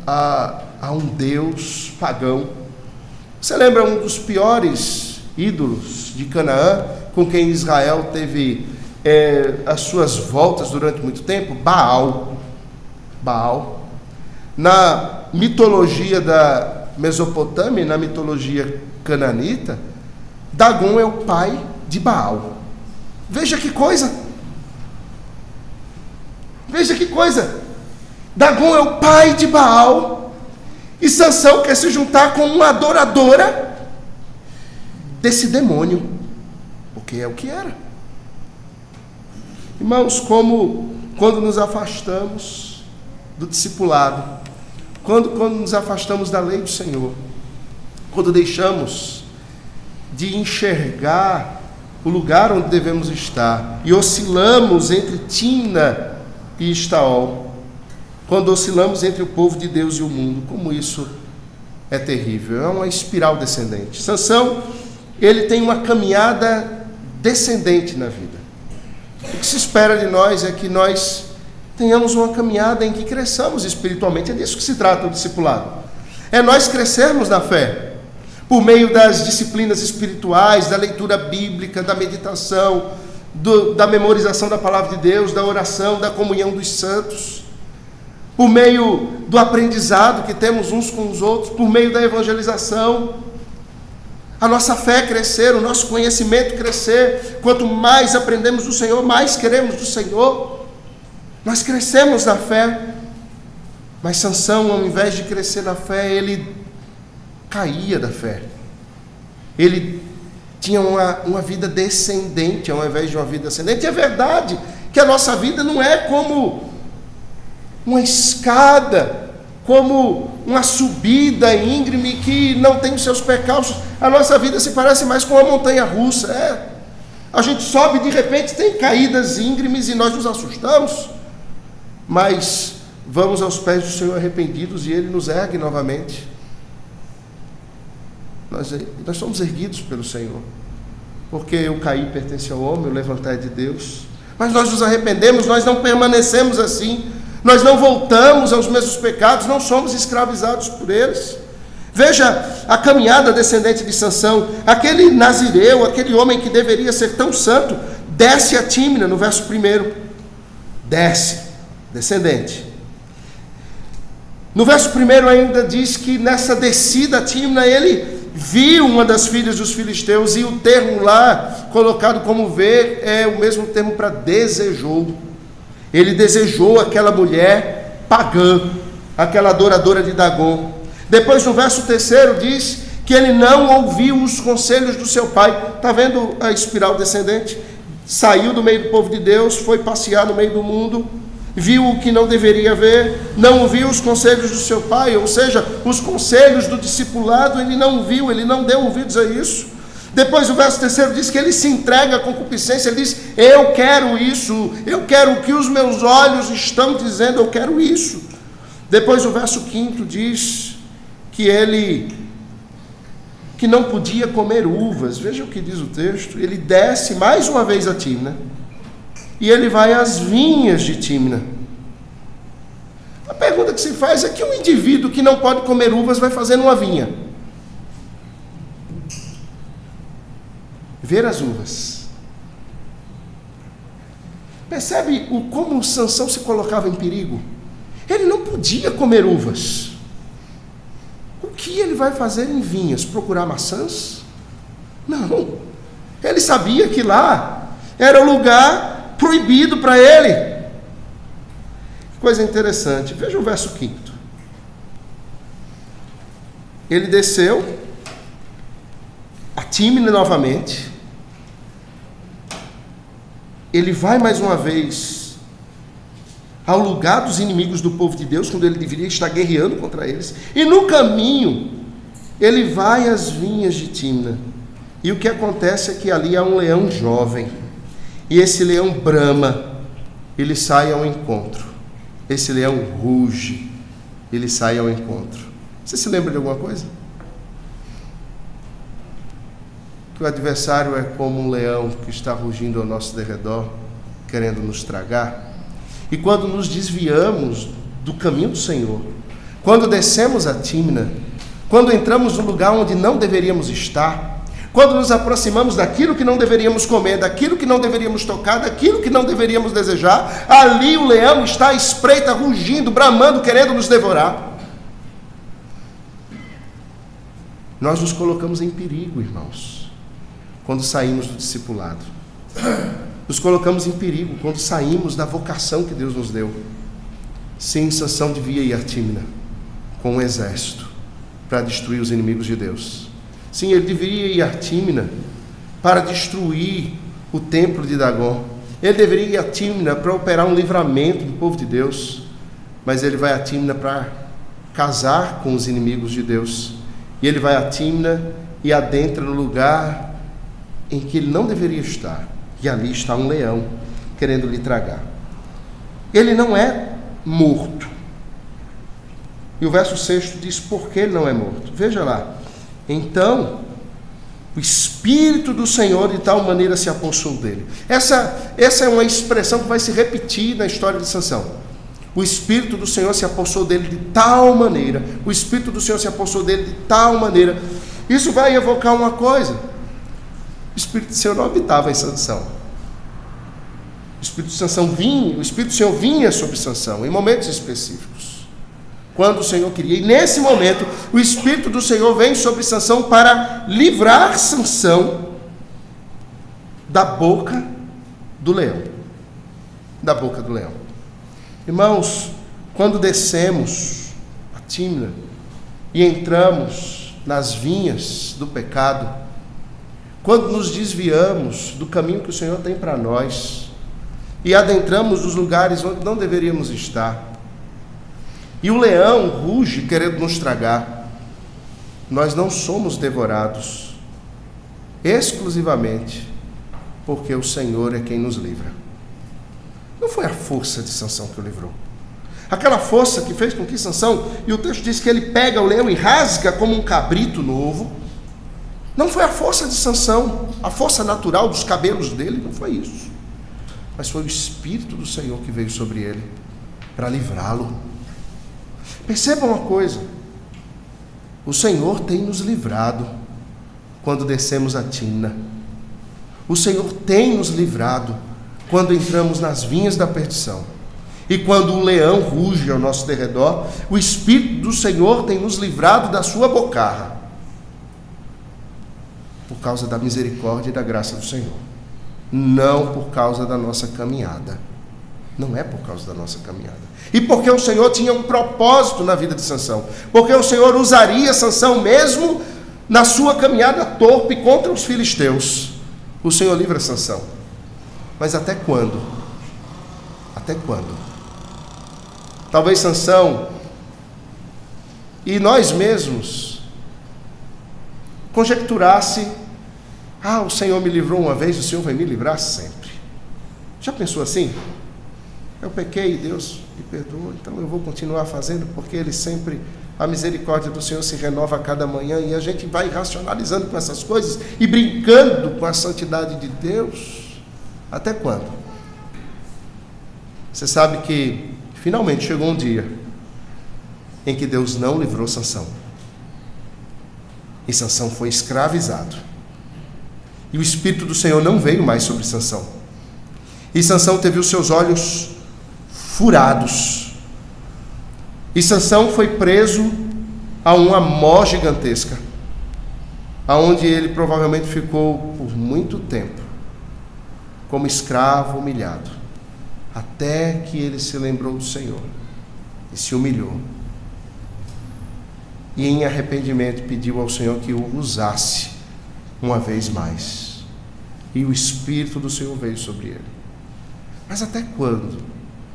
a um Deus pagão. Você lembra um dos piores ídolos de Canaã, com quem Israel teve as suas voltas durante muito tempo? Baal. Na mitologia da Mesopotâmia, na mitologia cananita, Dagon é o pai de Baal. Veja que coisa! Veja que coisa! Dagon é o pai de Baal, e Sansão quer se juntar com uma adoradora desse demônio, porque é o que era. Irmãos, como quando nos afastamos do discipulado, quando nos afastamos da lei do Senhor, quando deixamos de enxergar o lugar onde devemos estar e oscilamos entre Timna e Estaol, quando oscilamos entre o povo de Deus e o mundo, como isso é terrível, é uma espiral descendente. Sansão, ele tem uma caminhada descendente na vida. O que se espera de nós é que nós tenhamos uma caminhada em que cresçamos espiritualmente. É disso que se trata o discipulado. É nós crescermos na fé, por meio das disciplinas espirituais, da leitura bíblica, da meditação, da memorização da palavra de Deus, da oração, da comunhão dos santos, por meio do aprendizado que temos uns com os outros, por meio da evangelização. A nossa fé crescer, o nosso conhecimento crescer. Quanto mais aprendemos do Senhor, mais queremos do Senhor. Nós crescemos na fé. Mas Sansão, ao invés de crescer na fé, ele caía da fé. Ele tinha uma vida descendente ao invés de uma vida ascendente. E é verdade que a nossa vida não é como uma escada, como uma subida íngreme que não tem os seus percalços. A nossa vida se parece mais com uma montanha russa. A gente sobe e de repente tem caídas íngremes e nós nos assustamos, mas vamos aos pés do Senhor arrependidos e Ele nos ergue novamente. Nós somos erguidos pelo Senhor, porque o cair pertence ao homem, o levantar é de Deus. Mas nós nos arrependemos, nós não permanecemos assim, nós não voltamos aos mesmos pecados, não somos escravizados por eles. Veja a caminhada descendente de Sansão. Aquele nazireu, aquele homem que deveria ser tão santo, desce a Tímina, no verso 1. Desce, descendente. No verso 1 ainda diz que nessa descida a Tímina, ele viu uma das filhas dos filisteus, e o termo lá, colocado como ver, é o mesmo termo para desejou. Ele desejou aquela mulher pagã, aquela adoradora de Dagon. Depois no verso 3 diz que ele não ouviu os conselhos do seu pai. Está vendo a espiral descendente? Saiu do meio do povo de Deus, foi passear no meio do mundo, viu o que não deveria ver, não ouviu os conselhos do seu pai, ou seja, os conselhos do discipulado ele não viu, ele não deu ouvidos a isso. Depois o verso 3 diz que ele se entrega à concupiscência, ele diz: eu quero isso, eu quero o que os meus olhos estão dizendo, eu quero isso. Depois o verso 5 diz que ele que não podia comer uvas. Veja o que diz o texto. Ele desce mais uma vez a Tímna e ele vai às vinhas de Tímna. A pergunta que se faz é que um indivíduo que não pode comer uvas vai fazer numa vinha? Ver as uvas. Percebe como Sansão se colocava em perigo? Ele não podia comer uvas. O que ele vai fazer em vinhas? Procurar maçãs? Não. Ele sabia que lá era o lugar proibido para ele. Coisa interessante. Veja o verso 5. Ele desceu a Tímna novamente. Ele vai mais uma vez ao lugar dos inimigos do povo de Deus, quando ele deveria estar guerreando contra eles. E no caminho, ele vai às vinhas de Tímna. E o que acontece é que ali há um leão jovem. E esse leão brama, ele sai ao encontro. Esse leão ruge, ele sai ao encontro. Você se lembra de alguma coisa? Que o adversário é como um leão que está rugindo ao nosso derredor, querendo nos tragar. E quando nos desviamos do caminho do Senhor, quando descemos a Tímna, quando entramos no lugar onde não deveríamos estar, quando nos aproximamos daquilo que não deveríamos comer, daquilo que não deveríamos tocar, daquilo que não deveríamos desejar, ali o leão está à espreita, rugindo, bramando, querendo nos devorar. Nós nos colocamos em perigo, irmãos, quando saímos do discipulado. Nos colocamos em perigo quando saímos da vocação que Deus nos deu. Sim, Sansão devia ir a Tímna com um exército para destruir os inimigos de Deus. Sim, ele deveria ir a Tímna para destruir o templo de Dagon. Ele deveria ir a Tímna para operar um livramento do povo de Deus. Mas ele vai a Tímna para casar com os inimigos de Deus. E ele vai a Tímna e adentra no lugar em que ele não deveria estar. E ali está um leão querendo lhe tragar. Ele não é morto. E o verso 6 diz por que ele não é morto. Veja lá. Então, o Espírito do Senhor de tal maneira se apossou dele. Essa é uma expressão que vai se repetir na história de Sansão. O Espírito do Senhor se apossou dele de tal maneira. O Espírito do Senhor se apossou dele de tal maneira. Isso vai evocar uma coisa. O Espírito do Senhor não habitava em Sansão. O Espírito do Senhor vinha sobre Sansão em momentos específicos, quando o Senhor queria. E nesse momento, o Espírito do Senhor vem sobre Sansão para livrar Sansão da boca do leão. Da boca do leão. Irmãos, quando descemos a Tímna e entramos nas vinhas do pecado, quando nos desviamos do caminho que o Senhor tem para nós e adentramos nos lugares onde não deveríamos estar, e o leão ruge querendo nos tragar, nós não somos devorados exclusivamente porque o Senhor é quem nos livra. Não foi a força de Sansão que o livrou. Aquela força que fez com que Sansão, e o texto diz que ele pega o leão e rasga como um cabrito novo. Não foi a força de Sansão, a força natural dos cabelos dele, não foi isso. Mas foi o Espírito do Senhor que veio sobre ele para livrá-lo. Percebam uma coisa: o Senhor tem nos livrado quando descemos a Tímna. O Senhor tem nos livrado quando entramos nas vinhas da perdição. E quando o leão ruge ao nosso derredor, o Espírito do Senhor tem nos livrado da sua bocarra, por causa da misericórdia e da graça do Senhor. Não por causa da nossa caminhada. Não é por causa da nossa caminhada. E porque o Senhor tinha um propósito na vida de Sansão. Porque o Senhor usaria Sansão mesmo na sua caminhada torpe contra os filisteus. O Senhor livra Sansão. Mas até quando? Até quando? Talvez Sansão e nós mesmos conjecturasse: o Senhor me livrou uma vez, o Senhor vai me livrar sempre. Já pensou assim? Eu pequei, Deus me perdoa, então eu vou continuar fazendo, porque a misericórdia do Senhor se renova a cada manhã, e a gente vai racionalizando com essas coisas e brincando com a santidade de Deus. Até quando? Você sabe que finalmente chegou um dia em que Deus não livrou Sansão. E Sansão foi escravizado. E o Espírito do Senhor não veio mais sobre Sansão. E Sansão teve os seus olhos furados. E Sansão foi preso a uma mó gigantesca, aonde ele provavelmente ficou por muito tempo como escravo humilhado, até que ele se lembrou do Senhor e se humilhou. E em arrependimento pediu ao Senhor que o usasse uma vez mais. E o Espírito do Senhor veio sobre ele. Mas até quando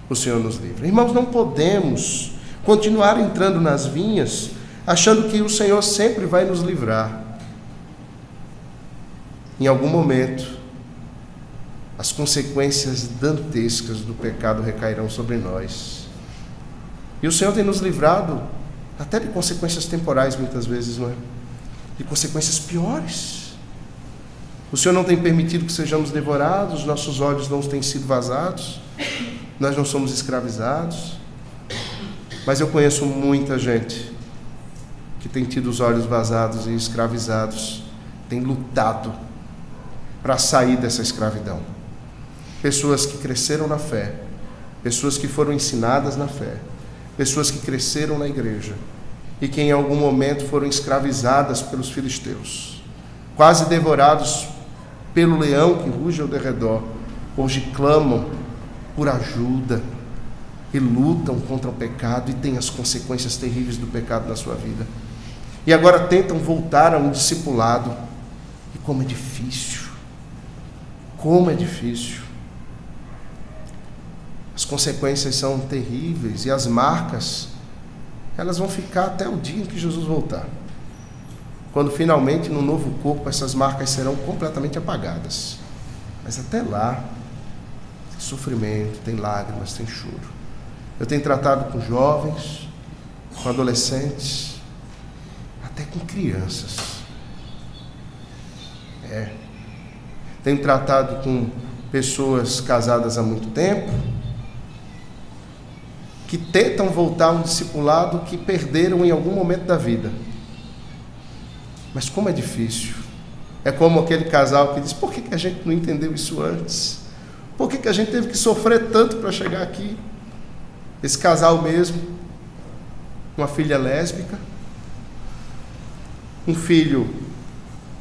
o Senhor nos livra? Irmãos, não podemos continuar entrando nas vinhas achando que o Senhor sempre vai nos livrar. Em algum momento, as consequências dantescas do pecado recairão sobre nós. E o Senhor tem nos livrado até de consequências temporais, muitas vezes, não é? De consequências piores. O Senhor não tem permitido que sejamos devorados, nossos olhos não têm sido vazados, nós não somos escravizados. Mas eu conheço muita gente que tem tido os olhos vazados e escravizados, tem lutado para sair dessa escravidão. Pessoas que cresceram na fé, pessoas que foram ensinadas na fé, pessoas que cresceram na igreja e que em algum momento foram escravizadas pelos filisteus, quase devorados pelo leão que ruge ao derredor, hoje clamam por ajuda e lutam contra o pecado e têm as consequências terríveis do pecado na sua vida. E agora tentam voltar a um discipulado. E como é difícil! Como é difícil! As consequências são terríveis e as marcas, elas vão ficar até o dia em que Jesus voltar. Quando finalmente no novo corpo essas marcas serão completamente apagadas. Mas até lá, tem sofrimento, tem lágrimas, tem choro. Eu tenho tratado com jovens, com adolescentes, até com crianças. Tenho tratado com pessoas casadas há muito tempo, que tentam voltar a um discipulado que perderam em algum momento da vida. Mas como é difícil. É como aquele casal que diz: por que a gente não entendeu isso antes? Por que a gente teve que sofrer tanto para chegar aqui? Esse casal mesmo, uma filha lésbica, um filho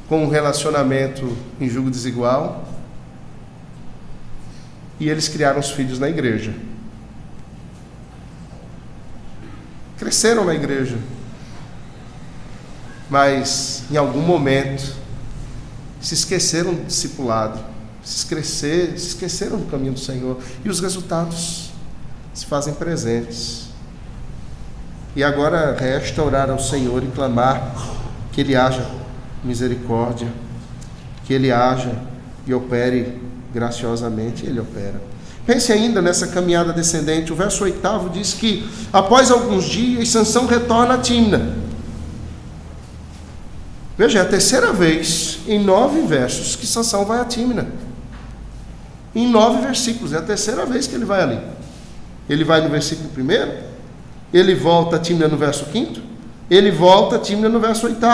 com um relacionamento em julgo desigual, e eles criaram os filhos na igreja. Cresceram na igreja, mas em algum momento se esqueceram do discipulado, se esqueceram do caminho do Senhor, e os resultados se fazem presentes. E agora resta orar ao Senhor e clamar que Ele haja misericórdia, que Ele haja e opere graciosamente. Ele opera. Pense ainda nessa caminhada descendente. O verso 8 diz que após alguns dias Sansão retorna a Tímna. Veja, é a terceira vez em 9 versos que Sansão vai a Tímna. Em 9 versículos, é a terceira vez que ele vai ali. Ele vai no versículo 1, ele volta a Tímna no verso 5, ele volta a Tímna no verso 8.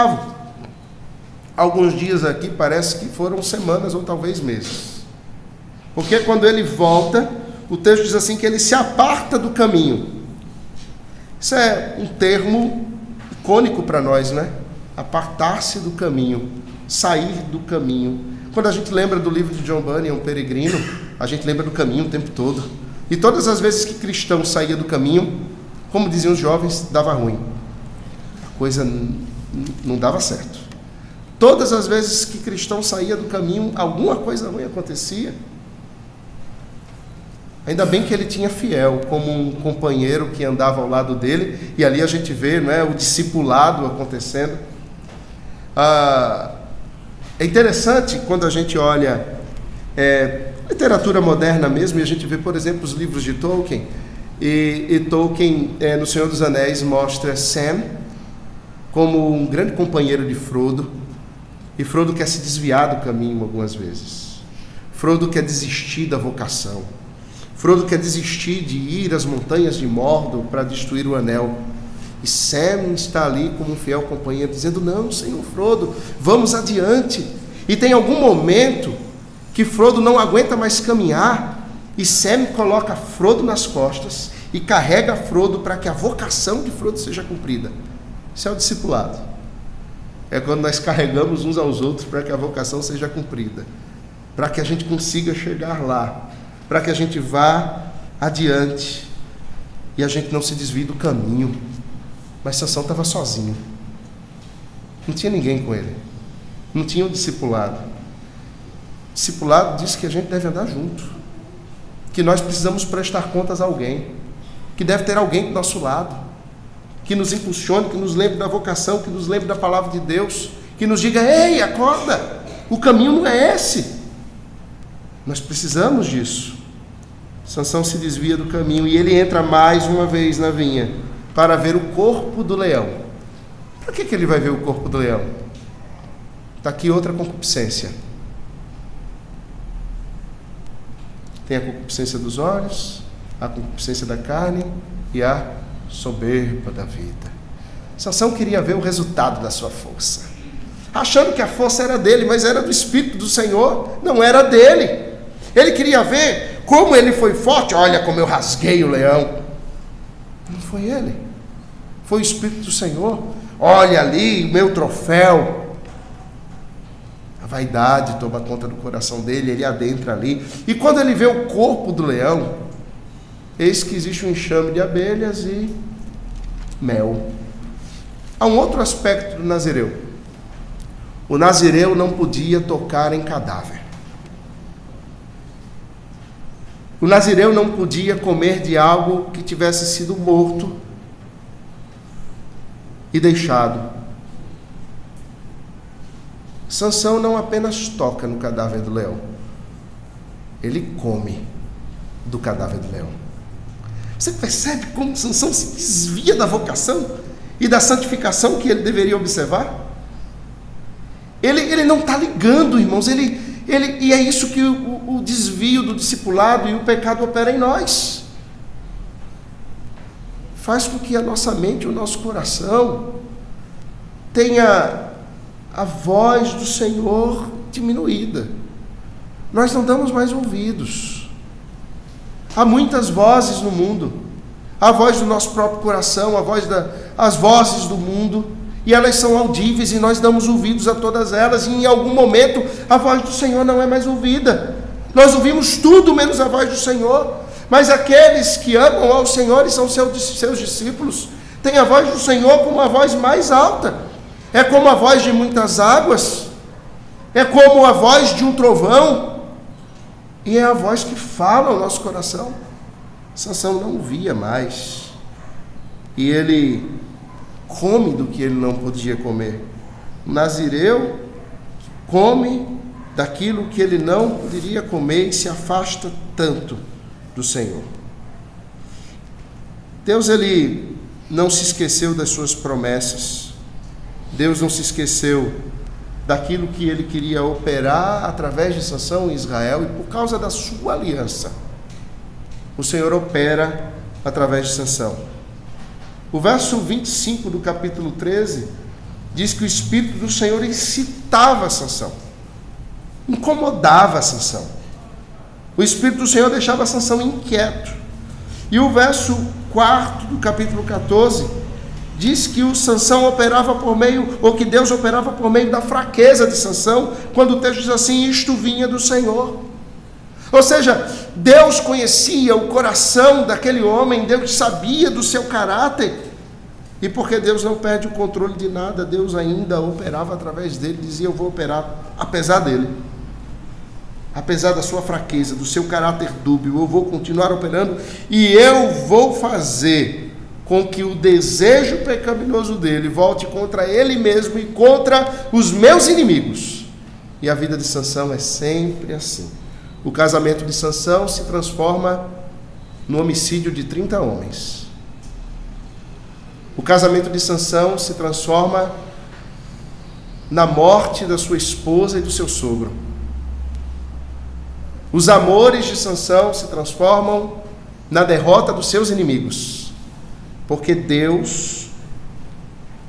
Alguns dias aqui parece que foram semanas ou talvez meses. Porque quando ele volta, o texto diz assim que ele se aparta do caminho. Isso é um termo icônico para nós, né? Apartar-se do caminho, sair do caminho. Quando a gente lembra do livro de John Bunyan, Um Peregrino, a gente lembra do caminho o tempo todo. E todas as vezes que cristão saía do caminho, como diziam os jovens, dava ruim. A coisa não dava certo. Todas as vezes que cristão saía do caminho, alguma coisa ruim acontecia. Ainda bem que ele tinha Fiel como um companheiro que andava ao lado dele, e ali a gente vê, não é, o discipulado acontecendo. É interessante quando a gente olha literatura moderna mesmo, e a gente vê, por exemplo, os livros de Tolkien, e Tolkien, no Senhor dos Anéis, mostra Sam como um grande companheiro de Frodo, e Frodo quer se desviar do caminho algumas vezes. Frodo quer desistir da vocação. Frodo quer desistir de ir às montanhas de Mordor para destruir o anel. E Sam está ali como um fiel companheiro, dizendo: não, Senhor Frodo, vamos adiante. E tem algum momento que Frodo não aguenta mais caminhar, e Sam coloca Frodo nas costas e carrega Frodo para que a vocação de Frodo seja cumprida. Isso é o discipulado. É quando nós carregamos uns aos outros para que a vocação seja cumprida, para que a gente consiga chegar lá, para que a gente vá adiante e a gente não se desvie do caminho. Mas Sansão estava sozinho, não tinha ninguém com ele, não tinha um discipulado. Discipulado diz que a gente deve andar junto, que nós precisamos prestar contas a alguém, que deve ter alguém do nosso lado, que nos impulsione, que nos lembre da vocação, que nos lembre da palavra de Deus, que nos diga: ei, acorda, o caminho não é esse. Nós precisamos disso. Sansão se desvia do caminho e ele entra mais uma vez na vinha para ver o corpo do leão. Para que ele vai ver o corpo do leão? Está aqui outra concupiscência. Tem a concupiscência dos olhos, a concupiscência da carne e a soberba da vida. Sansão queria ver o resultado da sua força, achando que a força era dele, mas era do Espírito do Senhor, não era dele. Ele queria ver como ele foi forte. Olha como eu rasguei o leão. Não foi ele, foi o Espírito do Senhor. Olha ali, meu troféu. A vaidade toma conta do coração dele, ele adentra ali. E quando ele vê o corpo do leão, eis que existe um enxame de abelhas e mel. Há um outro aspecto do nazireu. O nazireu não podia tocar em cadáver. O nazireu não podia comer de algo que tivesse sido morto e deixado. Sansão não apenas toca no cadáver do leão, ele come do cadáver do leão. Você percebe como Sansão se desvia da vocação e da santificação que ele deveria observar? Ele não está ligando, irmãos, e é isso que o desvio do discipulado e o pecado opera em nós. Faz com que a nossa mente, o nosso coração tenha a voz do Senhor diminuída. Nós não damos mais ouvidos. Há muitas vozes no mundo. A voz do nosso próprio coração, as vozes do mundo, e elas são audíveis e nós damos ouvidos a todas elas, e em algum momento a voz do Senhor não é mais ouvida. Nós ouvimos tudo menos a voz do Senhor, mas aqueles que amam ao Senhor e são seus discípulos, têm a voz do Senhor como a voz mais alta. É como a voz de muitas águas, é como a voz de um trovão, e é a voz que fala ao nosso coração. Sansão não via mais, e ele come do que ele não podia comer. O nazireu come daquilo que ele não poderia comer e se afasta tanto do Senhor. Deus, ele não se esqueceu das suas promessas. Deus não se esqueceu daquilo que ele queria operar através de Sansão em Israel, e por causa da sua aliança, o Senhor opera através de Sansão. O verso 25 do capítulo 13 diz que o Espírito do Senhor incitava Sansão, incomodava Sansão. O Espírito do Senhor deixava Sansão inquieto. E o verso 4 do capítulo 14 diz que o Sansão operava por meio, ou que Deus operava por meio da fraqueza de Sansão, quando o texto diz assim: isto vinha do Senhor. Ou seja, Deus conhecia o coração daquele homem, Deus sabia do seu caráter, e porque Deus não perde o controle de nada, Deus ainda operava através dele, dizia: eu vou operar apesar dele, apesar da sua fraqueza, do seu caráter dúbio, eu vou continuar operando, e eu vou fazer com que o desejo pecaminoso dele volte contra ele mesmo e contra os meus inimigos. E a vida de Sansão é sempre assim. O casamento de Sansão se transforma no homicídio de 30 homens. O casamento de Sansão se transforma na morte da sua esposa e do seu sogro. Os amores de Sansão se transformam na derrota dos seus inimigos, porque Deus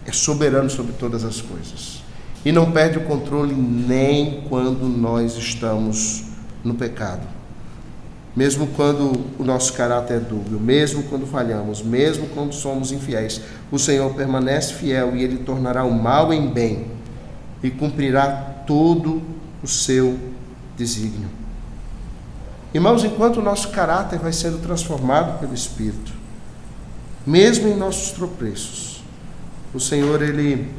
é soberano sobre todas as coisas e não perde o controle nem quando nós estamos no pecado. Mesmo quando o nosso caráter é dúbio, mesmo quando falhamos, mesmo quando somos infiéis, o Senhor permanece fiel e Ele tornará o mal em bem e cumprirá todo o seu desígnio. Irmãos, enquanto o nosso caráter vai sendo transformado pelo Espírito, mesmo em nossos tropeços, o Senhor, Ele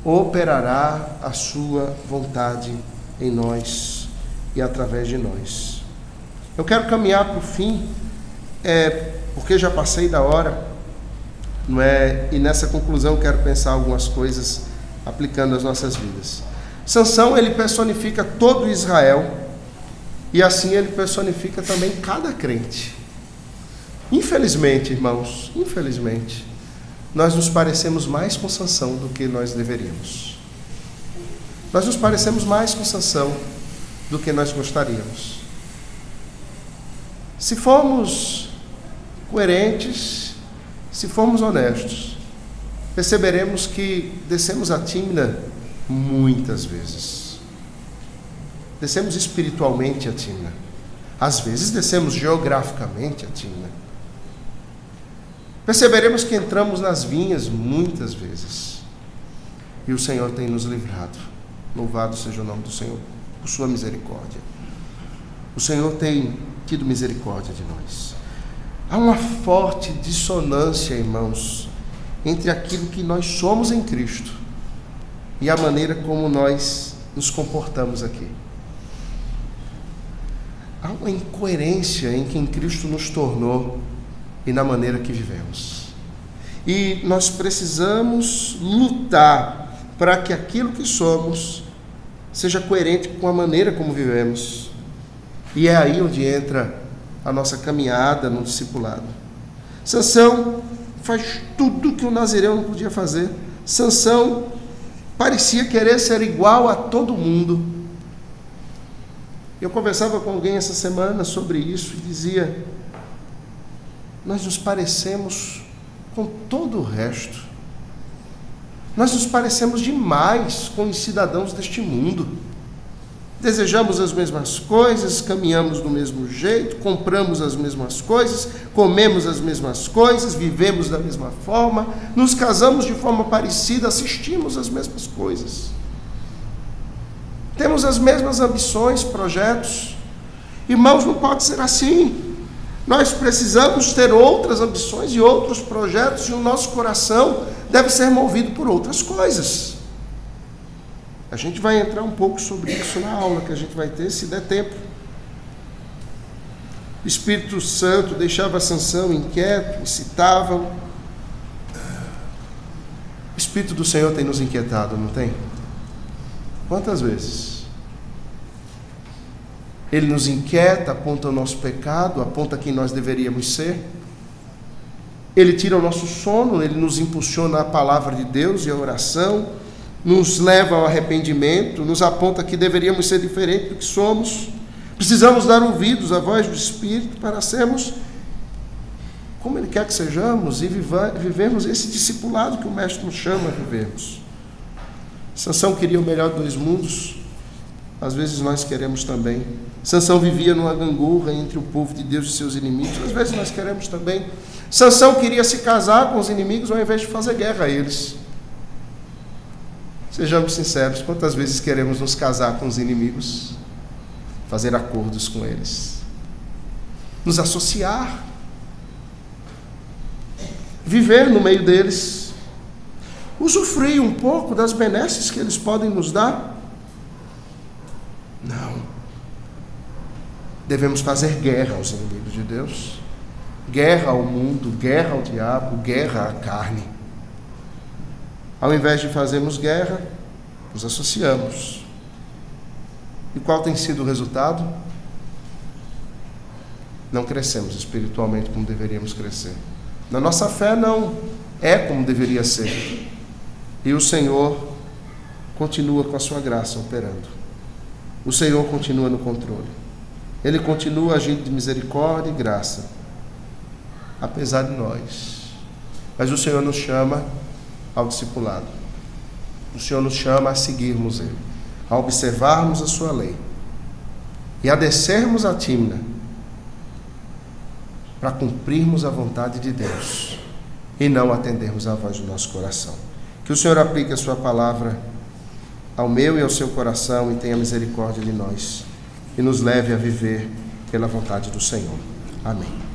operará a sua vontade em nós e através de nós. Eu quero caminhar para o fim, porque já passei da hora, não é? E nessa conclusão quero pensar algumas coisas aplicando às nossas vidas. Sansão, ele personifica todo Israel, e assim ele personifica também cada crente. Infelizmente, irmãos, infelizmente, nós nos parecemos mais com Sansão do que nós deveríamos. Nós nos parecemos mais com Sansão do que nós gostaríamos. Se formos coerentes, se formos honestos, perceberemos que descemos a Tímina muitas vezes. Descemos espiritualmente a Tímina. Às vezes descemos geograficamente a Tímina. Perceberemos que entramos nas vinhas muitas vezes. E o Senhor tem nos livrado. Louvado seja o nome do Senhor por sua misericórdia. O Senhor tem tido misericórdia de nós. Há uma forte dissonância, irmãos, entre aquilo que nós somos em Cristo e a maneira como nós nos comportamos aqui. Há uma incoerência em quem Cristo nos tornou e na maneira que vivemos. E nós precisamos lutar para que aquilo que somos seja coerente com a maneira como vivemos. E é aí onde entra a nossa caminhada no discipulado. Sansão faz tudo que o nazireu não podia fazer. Sansão parecia querer ser igual a todo mundo. Eu conversava com alguém essa semana sobre isso e dizia: nós nos parecemos com todo o resto. Nós nos parecemos demais com os cidadãos deste mundo. Desejamos as mesmas coisas, caminhamos do mesmo jeito, compramos as mesmas coisas, comemos as mesmas coisas, vivemos da mesma forma, nos casamos de forma parecida, assistimos as mesmas coisas. Temos as mesmas ambições, projetos. Irmãos, não pode ser assim. Nós precisamos ter outras ambições e outros projetos, e o nosso coração deve ser movido por outras coisas. A gente vai entrar um pouco sobre isso na aula que a gente vai ter, se der tempo. O Espírito Santo deixava Sansão inquieto, incitava. O Espírito do Senhor tem nos inquietado, não tem? Quantas vezes? Ele nos inquieta, aponta o nosso pecado, aponta quem nós deveríamos ser. Ele tira o nosso sono, ele nos impulsiona a palavra de Deus e a oração, nos leva ao arrependimento, nos aponta que deveríamos ser diferentes do que somos. Precisamos dar ouvidos à voz do Espírito para sermos como Ele quer que sejamos e vivemos esse discipulado que o Mestre nos chama a vivermos. Sansão queria o melhor dos dois mundos, às vezes nós queremos também. Sansão vivia numa gangorra entre o povo de Deus e seus inimigos, às vezes nós queremos também. Sansão queria se casar com os inimigos ao invés de fazer guerra a eles. Sejamos sinceros, quantas vezes queremos nos casar com os inimigos, fazer acordos com eles, nos associar, viver no meio deles, usufruir um pouco das benesses que eles podem nos dar? Não. Devemos fazer guerra aos inimigos de Deus, guerra ao mundo, guerra ao diabo, guerra à carne. Ao invés de fazermos guerra, nos associamos. E qual tem sido o resultado? não crescemos espiritualmente como deveríamos crescer. Na nossa fé não é como deveria ser. E o Senhor continua com a sua graça operando. O Senhor continua no controle. Ele continua agindo de misericórdia e graça, apesar de nós. Mas o Senhor nos chama ao discipulado. O Senhor nos chama a seguirmos Ele, a observarmos a sua lei e a descermos a Tímna para cumprirmos a vontade de Deus e não atendermos à voz do nosso coração. Que o Senhor aplique a sua palavra ao meu e ao seu coração e tenha misericórdia de nós e nos leve a viver pela vontade do Senhor. Amém.